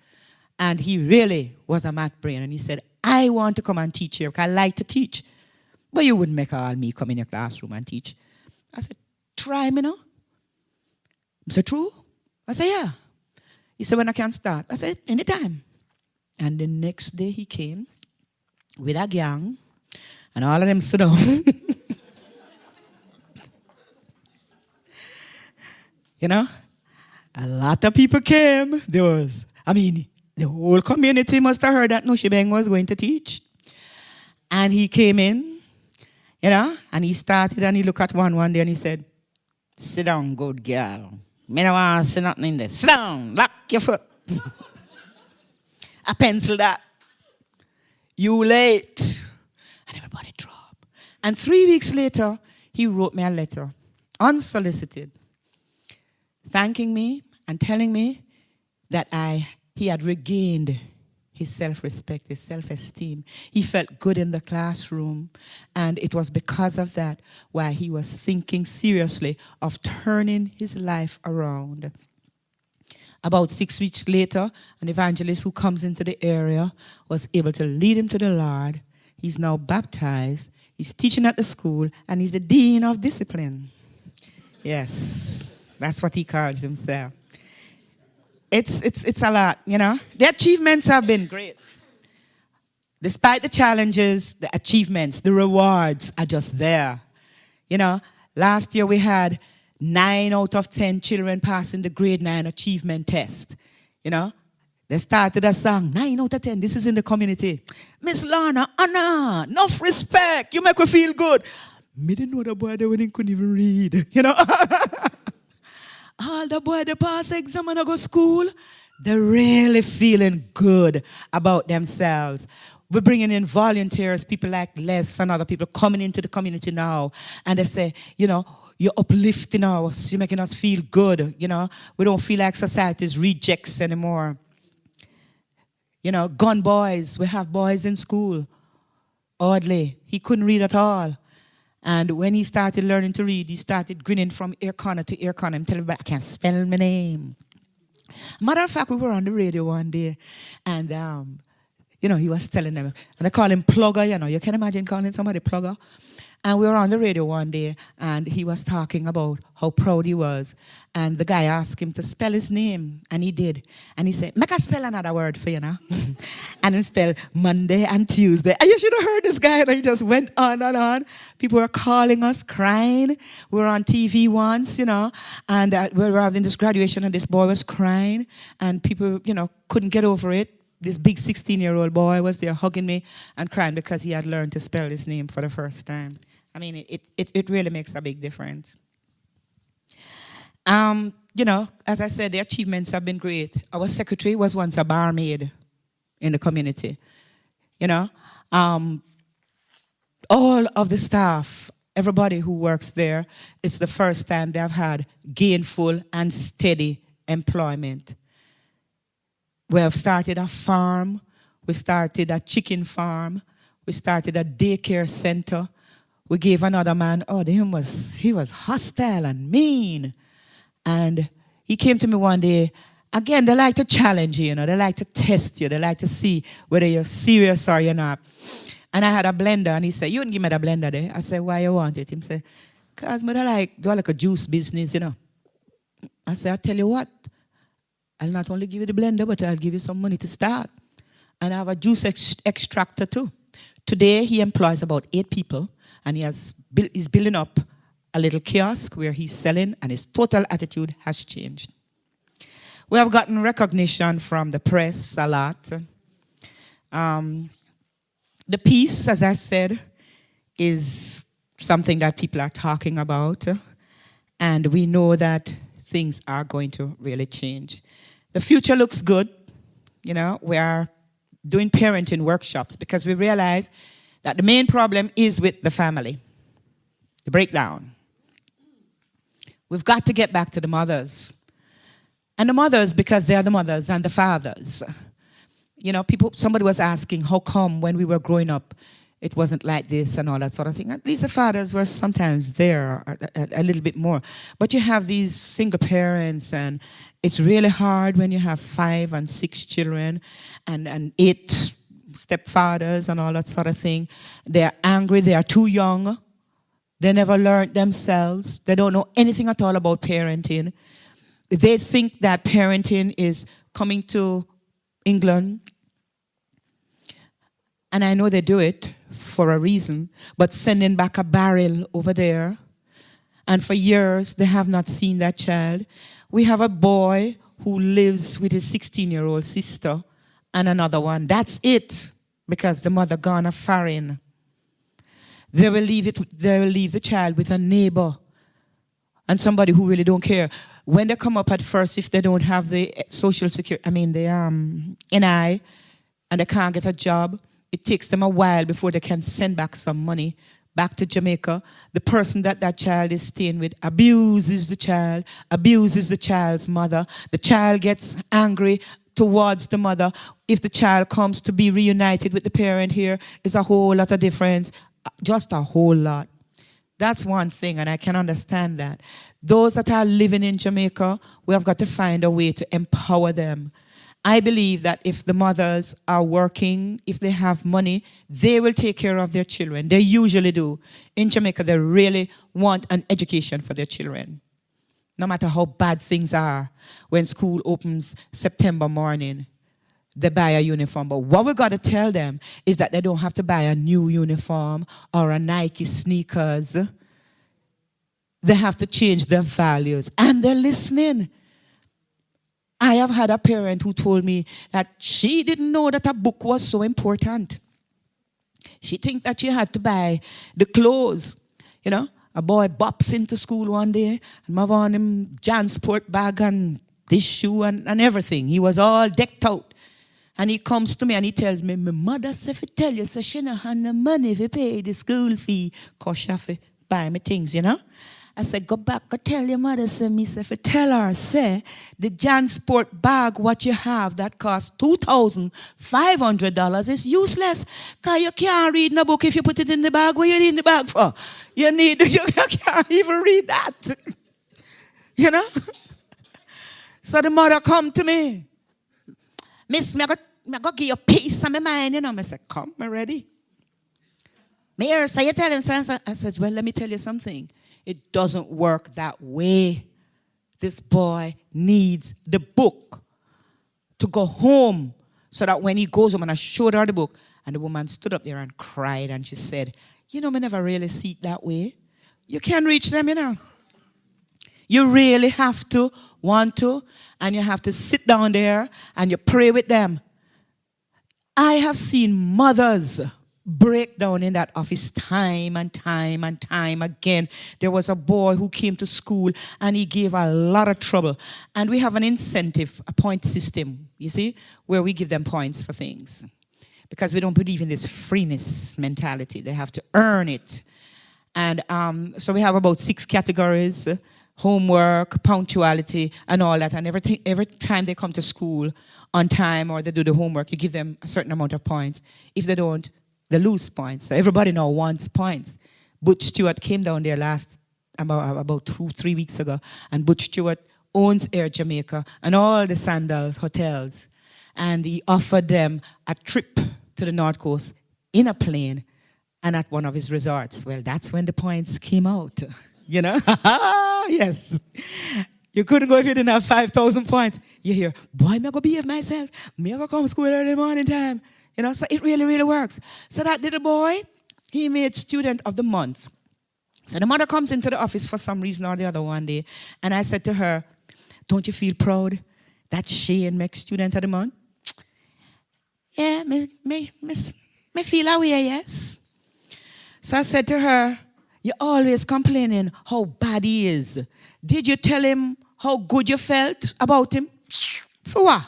And he really was a math brain. And he said, I want to come and teach here because I like to teach. But you wouldn't make all me come in your classroom and teach. I said, try me now. I said, true? I said, yeah. He said, when I can start? I said, anytime. And the next day he came with a gang and all of them sit down. You know, a lot of people came. The whole community must have heard that Nushibeng was going to teach. And he came in, you know, and he started and he looked at one day and he said, sit down, good girl. Me don't want to see nothing in there. Sit down, lock your foot. I pencil that. You late. And everybody dropped. And 3 weeks later, he wrote me a letter, unsolicited, thanking me and telling me that he had regained his self-respect, his self-esteem. He felt good in the classroom, and it was because of that why he was thinking seriously of turning his life around. About 6 weeks later, an evangelist who comes into the area was able to lead him to the Lord. He's now baptized, he's teaching at the school, and he's the dean of discipline. Yes. That's what he calls himself. It's a lot, you know. The achievements have been great. Despite the challenges, the achievements, the rewards are just there. You know, last year we had 9 out of 10 children passing the grade 9 achievement test. You know, they started a song, 9 out of 10, this is in the community. Miss Lorna, honor, enough respect, you make me feel good. Me didn't know the boy they couldn't even read, you know. All the boys, they pass exam and they go school, they're really feeling good about themselves. We're bringing in volunteers, people like Les and other people coming into the community now. And they say, you know, you're uplifting us, you're making us feel good, you know. We don't feel like society's rejects anymore. You know, gun boys, we have boys in school. Oddly, he couldn't read at all. And when he started learning to read, he started grinning from ear corner to ear corner. I'm telling you, I can't spell my name. Matter of fact, we were on the radio one day, and you know, he was telling them, and they call him Plugger, you know. You can imagine calling somebody Plugger. And we were on the radio one day, and he was talking about how proud he was. And the guy asked him to spell his name, and he did. And he said, make I spell another word for you now. And he spelled Monday and Tuesday. And you should have heard this guy, and he just went on and on. People were calling us, crying. We were on TV once, you know, and we were having this graduation, and this boy was crying, and people, you know, couldn't get over it. This big 16-year-old boy was there hugging me and crying because he had learned to spell his name for the first time. I mean, it really makes a big difference. You know, as I said, the achievements have been great. Our secretary was once a barmaid in the community. You know, all of the staff, everybody who works there, it's the first time they have had gainful and steady employment. We have started a farm. We started a chicken farm. We started a daycare center. We gave another man, he was hostile and mean. And he came to me one day. Again, they like to challenge you, you know. They like to test you. They like to see whether you're serious or you're not. And I had a blender, and he said, you wouldn't give me the blender there. I said, why you want it? He said, because I like, do like a juice business, you know. I said, I tell you what, I'll not only give you the blender, but I'll give you some money to start. And I have a juice extractor too. Today, he employs about 8 people, and he's building up a little kiosk where he's selling, and his total attitude has changed. We have gotten recognition from the press a lot. The peace, as I said, is something that people are talking about, and we know that things are going to really change. The future looks good. You know, we are doing parenting workshops because we realize that the main problem is with the family, the breakdown. We've got to get back to the mothers. And the mothers, because they are the mothers and the fathers. You know, somebody was asking, how come when we were growing up, it wasn't like this and all that sort of thing. At least the fathers were sometimes there a little bit more. But you have these single parents, and it's really hard when you have 5 and 6 children and 8 stepfathers and all that sort of thing. They're angry, they are too young. They never learned themselves. They don't know anything at all about parenting. They think that parenting is coming to England, and I know they do it for a reason, but sending back a barrel over there, and for years they have not seen that child. We have a boy who lives with his 16-year-old sister and another one. That's it, because the mother gone a foreign. They will leave the child with a neighbor and somebody who really don't care. When they come up at first, if they don't have the social security, the NI, and they can't get a job, it takes them a while before they can send back some money back to Jamaica. The person that child is staying with abuses the child, abuses the child's mother. The child gets angry towards the mother. If the child comes to be reunited with the parent here, it's a whole lot of difference, just a whole lot. That's one thing, and I can understand that. Those that are living in Jamaica, we have got to find a way to empower them. I believe that if the mothers are working, if they have money, they will take care of their children. They usually do. In Jamaica, they really want an education for their children. No matter how bad things are, when school opens September morning, they buy a uniform. But what we got to tell them is that they don't have to buy a new uniform or a Nike sneakers. They have to change their values. And they're listening. I have had a parent who told me that she didn't know that a book was so important. She think that she had to buy the clothes. You know, a boy bops into school one day and mother on him Jansport bag and this shoe and everything. He was all decked out. And he comes to me and he tells me, my mother said to tell you, so she don't have the money to pay the school fee, because she have to buy me things, you know. I said, go back, go tell your mother, say, me, say, tell her, say, the Jansport bag, what you have, that costs $2,500 is useless. Because you can't read no book if you put it in the bag. What you need in the bag for? You can't even read that. You know? So the mother come to me. Miss, I go give you peace of my mind, you know. I said, come, I'm ready. Mayor, so you tell him, I said, well, let me tell you something. It doesn't work that way. This boy needs the book to go home so that when he goes home, and I showed her the book, and the woman stood up there and cried, and she said, you know, I never really see it that way. You can't reach them, you know. You really have to want to, and you have to sit down there and you pray with them. I have seen mothers break down in that office time and time and time again. There was a boy who came to school and he gave a lot of trouble. And we have an incentive, a point system, you see, where we give them points for things. Because we don't believe in this freeness mentality. They have to earn it. And so we have about 6 categories: homework, punctuality, and all that. And every time they come to school on time or they do the homework, you give them a certain amount of points. If they don't, they lose points. So everybody now wants points. Butch Stewart came down there about 2-3 weeks ago, and Butch Stewart owns Air Jamaica and all the Sandals hotels. And he offered them a trip to the North Coast in a plane and at one of his resorts. Well, that's when the points came out, you know? Yes. You couldn't go if you didn't have 5,000 points. You hear, boy, me go behave myself. Me go come to school early in the morning time. You know, so it really, really works. So that little boy, he made student of the month. So the mother comes into the office for some reason or the other one day, and I said to her, don't you feel proud that Shane makes student of the month? Yeah, me feel that way, yes. So I said to her, you're always complaining how bad he is. Did you tell him how good you felt about him? For what?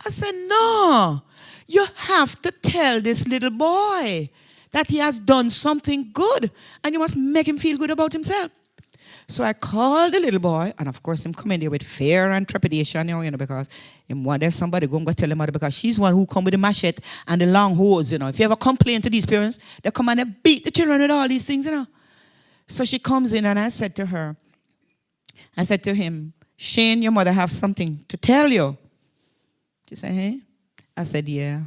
I said, no. You have to tell this little boy that he has done something good, and you must make him feel good about himself. So I called the little boy, and of course, him come in there with fear and trepidation, you know, because him wonder if somebody go and go tell him mother, because she's one who come with the machete and the long hose, you know. If you ever complain to these parents, they come and they beat the children with all these things, you know. So she comes in, and I said to him, Shane, your mother have something to tell you. She said, hey? I said, yeah.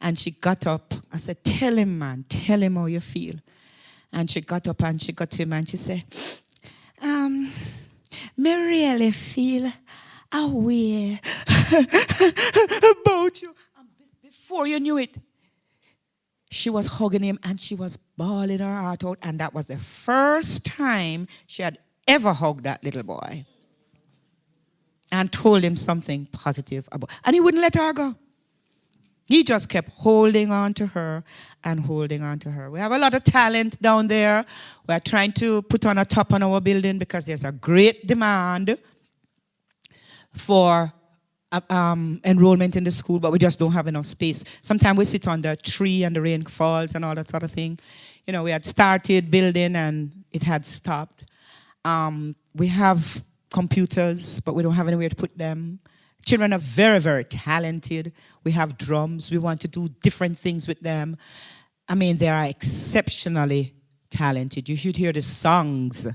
And she got up. I said, tell him, man. Tell him how you feel. And she got up and she got to him and she said, me really feel a way about you. And before you knew it, she was hugging him and she was bawling her heart out. And that was the first time she had ever hugged that little boy and told him something positive about. And he wouldn't let her go. He just kept holding on to her and holding on to her. We have a lot of talent down there. We're trying to put on a top on our building because there's a great demand for enrollment in the school, but we just don't have enough space. Sometimes we sit on the tree and the rain falls and all that sort of thing. You know, we had started building and it had stopped. We have computers, but we don't have anywhere to put them. Children are very, very talented. We have drums. We want to do different things with them. I mean, they are exceptionally talented. You should hear the songs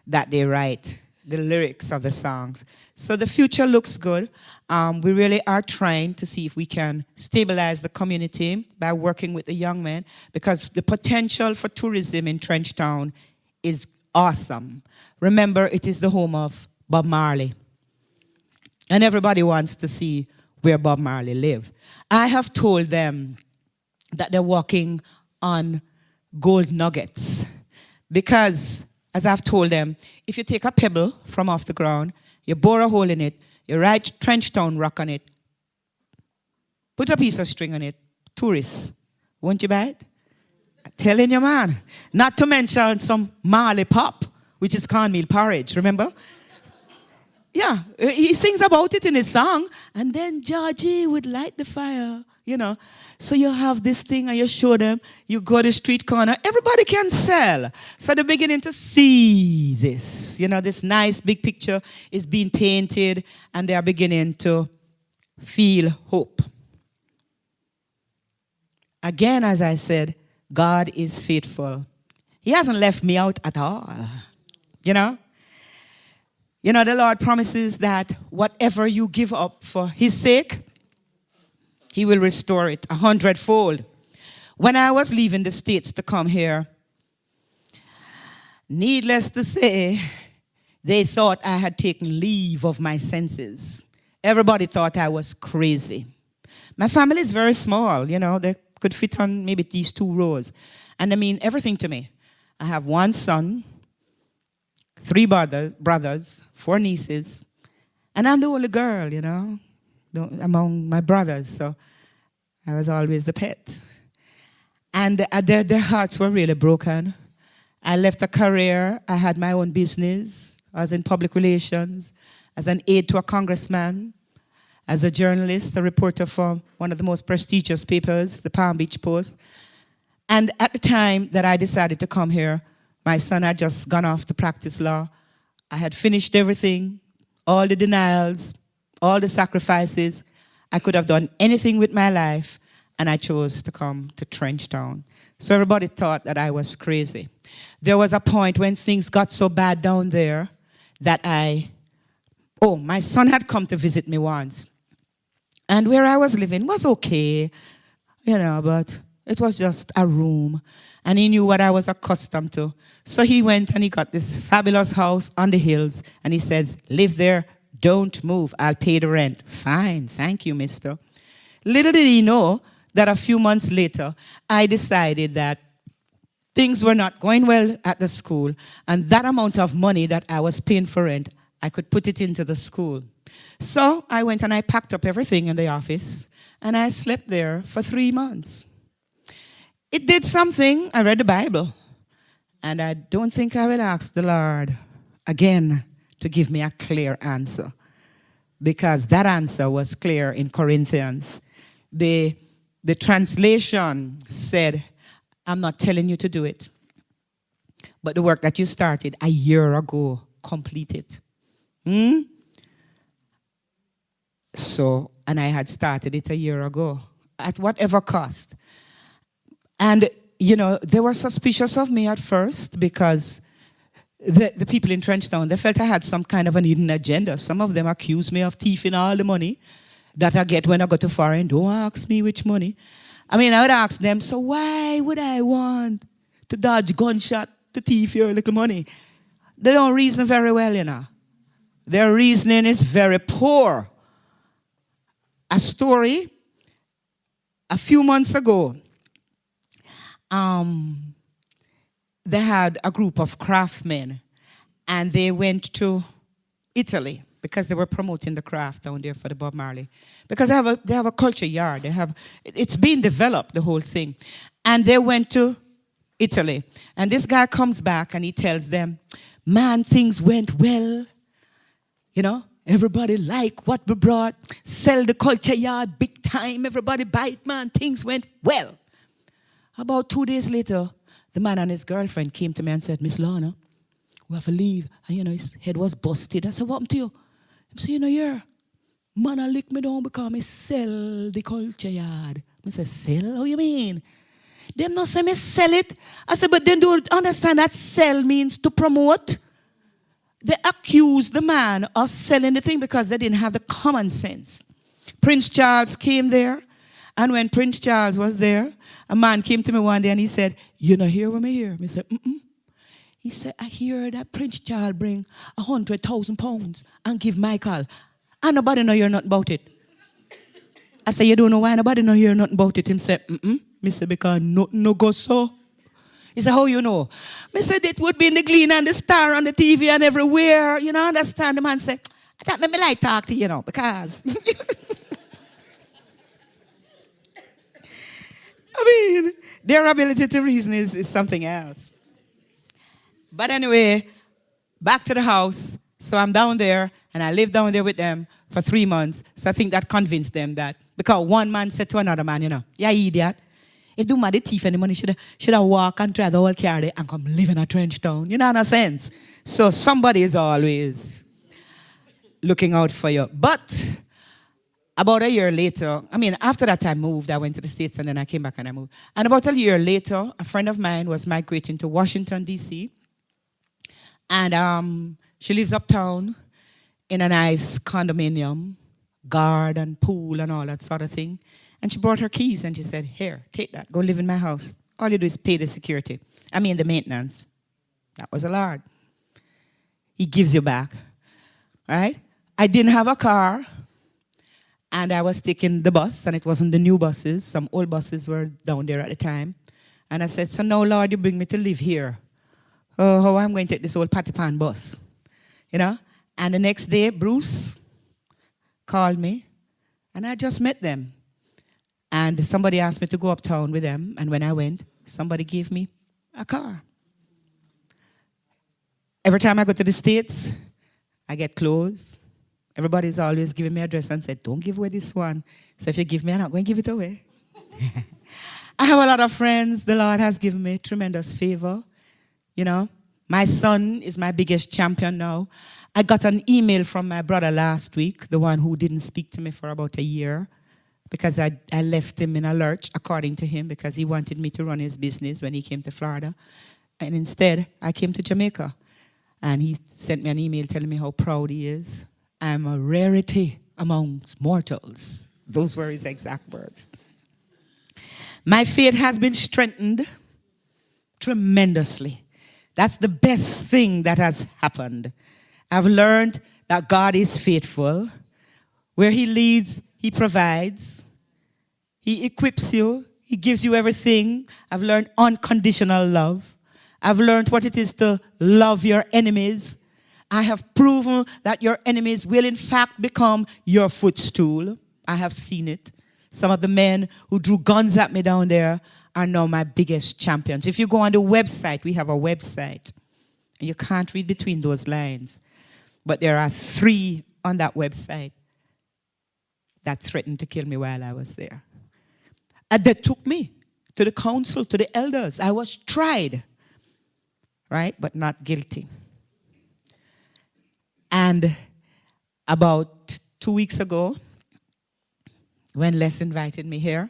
that they write, the lyrics of the songs. So the future looks good. We really are trying to see if we can stabilize the community by working with the young men, because the potential for tourism in Trenchtown is awesome. Remember, it is the home of Bob Marley. And everybody wants to see where Bob Marley lived. I have told them that they're walking on gold nuggets. Because, as I've told them, if you take a pebble from off the ground, you bore a hole in it, you write Trenchtown rock on it, put a piece of string on it, tourists, won't you buy it? I'm telling you, man. Not to mention some Marley pop, which is cornmeal porridge, remember? Yeah, he sings about it in his song. And then Georgie would light the fire, you know. So you have this thing and you show them. You go to the street corner. Everybody can sell. So they're beginning to see this. You know, this nice big picture is being painted. And they are beginning to feel hope. Again, as I said, God is faithful. He hasn't left me out at all. You know? You know, the Lord promises that whatever you give up for his sake, he will restore it 100-fold. When I was leaving the States to come here, needless to say, they thought I had taken leave of my senses. Everybody thought I was crazy. My family is very small, you know, they could fit on maybe these 2 rows. And they mean everything to me. I have 1 son, 3 brothers, 4 nieces, and I'm the only girl, you know, among my brothers, so I was always the pet. And their hearts were really broken. I left a career, I had my own business, I was in public relations, as an aide to a congressman, as a journalist, a reporter for one of the most prestigious papers, the Palm Beach Post. And at the time that I decided to come here, my son had just gone off to practice law. I had finished everything, all the denials, all the sacrifices. I could have done anything with my life, and I chose to come to Trenchtown. So everybody thought that I was crazy. There was a point when things got so bad down there that my son had come to visit me once. And where I was living was okay, you know, but It was just a room. And he knew what I was accustomed to. So he went and he got this fabulous house on the hills. And he says, live there, don't move. I'll pay the rent. Fine, thank you, mister. Little did he know that a few months later, I decided that things were not going well at the school. And that amount of money that I was paying for rent, I could put it into the school. So I went and I packed up everything in the office. And I slept there for 3 months. It did something. I read the Bible. And I don't think I will ask the Lord again to give me a clear answer. Because that answer was clear in Corinthians. The translation said, I'm not telling you to do it. But the work that you started a year ago, complete it. So, and I had started it a year ago. At whatever cost. And, you know, they were suspicious of me at first because the people in Trenchtown, they felt I had some kind of an hidden agenda. Some of them accused me of thieving all the money that I get when I go to foreign. Don't ask me which money. I mean, I would ask them, so why would I want to dodge gunshot to thief your little money? They don't reason very well, you know. Their reasoning is very poor. A story, a few months ago, they had a group of craftsmen, and they went to Italy because they were promoting the craft down there for the Bob Marley. Because they have a culture yard. It's being developed, the whole thing. And they went to Italy. And this guy comes back and he tells them, man, things went well. You know, everybody like what we brought. Sell the culture yard big time. Everybody buy it, man. Things went well. About 2 days later, the man and his girlfriend came to me and said, Miss Lorna, we have to leave. And, you know, his head was busted. I said, what happened to you? He said, you know, yeah, man, I lick me down because I sell the culture yard. I said, sell? How you mean? Them not say me sell it. I said, but then don't understand that sell means to promote. They accused the man of selling the thing because they didn't have the common sense. Prince Charles came there. And when Prince Charles was there, a man came to me one day and he said, you know, hear what I hear? I said, He said, I hear that Prince Charles bring 100,000 pounds and give Michael. And nobody know hear nothing about it. I said, you don't know why nobody know hear nothing about it? He said, Me said, because nothing no go so. He said, how you know? Me said, it would be in the Glean and the Star on the TV and everywhere. You know, understand? The man said, that make me like talk to you, know, because... I mean, their ability to reason is something else. But anyway, back to the house. So I'm down there, and I lived down there with them for 3 months. So I think that convinced them that, because one man said to another man, you know, yeah, idiot. If you mad the thief any money, should have walk and try the whole car there and come live in a trench town. You know, in a sense. So somebody is always looking out for you. But about a year later, I mean, after that I moved, I went to the States and then I came back and I moved. And about a year later, a friend of mine was migrating to Washington, D.C. And she lives uptown in a nice condominium, garden, pool, and all that sort of thing. And she brought her keys and she said, here, take that, go live in my house. All you do is pay the security. I mean, the maintenance. That was a Lord. He gives you back, right? I didn't have a car. And I was taking the bus, and it wasn't the new buses. Some old buses were down there at the time. And I said, so now, Lord, you bring me to live here. Oh, how I'm going to take this old patty pan bus. You know? And the next day, Bruce called me, and I just met them. And somebody asked me to go uptown with them. And when I went, somebody gave me a car. Every time I go to the States, I get clothes. Everybody's always giving me a dress and said, don't give away this one. So if you give me, I'm not going to give it away. I have a lot of friends. The Lord has given me tremendous favor. You know, my son is my biggest champion now. I got an email from my brother last week, the one who didn't speak to me for about a year, because I left him in a lurch, according to him, because he wanted me to run his business when he came to Florida. And instead, I came to Jamaica. And he sent me an email telling me how proud he is. I'm a rarity amongst mortals. Those were his exact words. My faith has been strengthened tremendously. That's the best thing that has happened. I've learned that God is faithful. Where he leads, he provides. He equips you. He gives you everything. I've learned unconditional love. I've learned what it is to love your enemies. I have proven that your enemies will in fact become your footstool. I have seen it. Some of the men who drew guns at me down there are now my biggest champions. If you go on the website, we have a website. And you can't read between those lines. But there are 3 on that website that threatened to kill me while I was there. And they took me to the council, to the elders. I was tried, right, but not guilty. And about 2 weeks ago, when Les invited me here,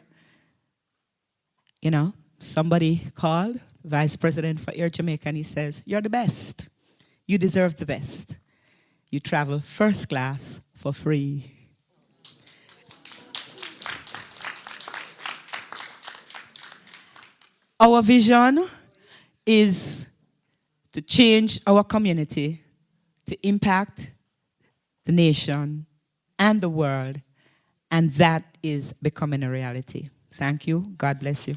somebody called, Vice President for Air Jamaica, and he says, "You're the best. You deserve the best. You travel first class for free." Our vision is to change our community, to impact the nation and the world, and that is becoming a reality. Thank you. God bless you.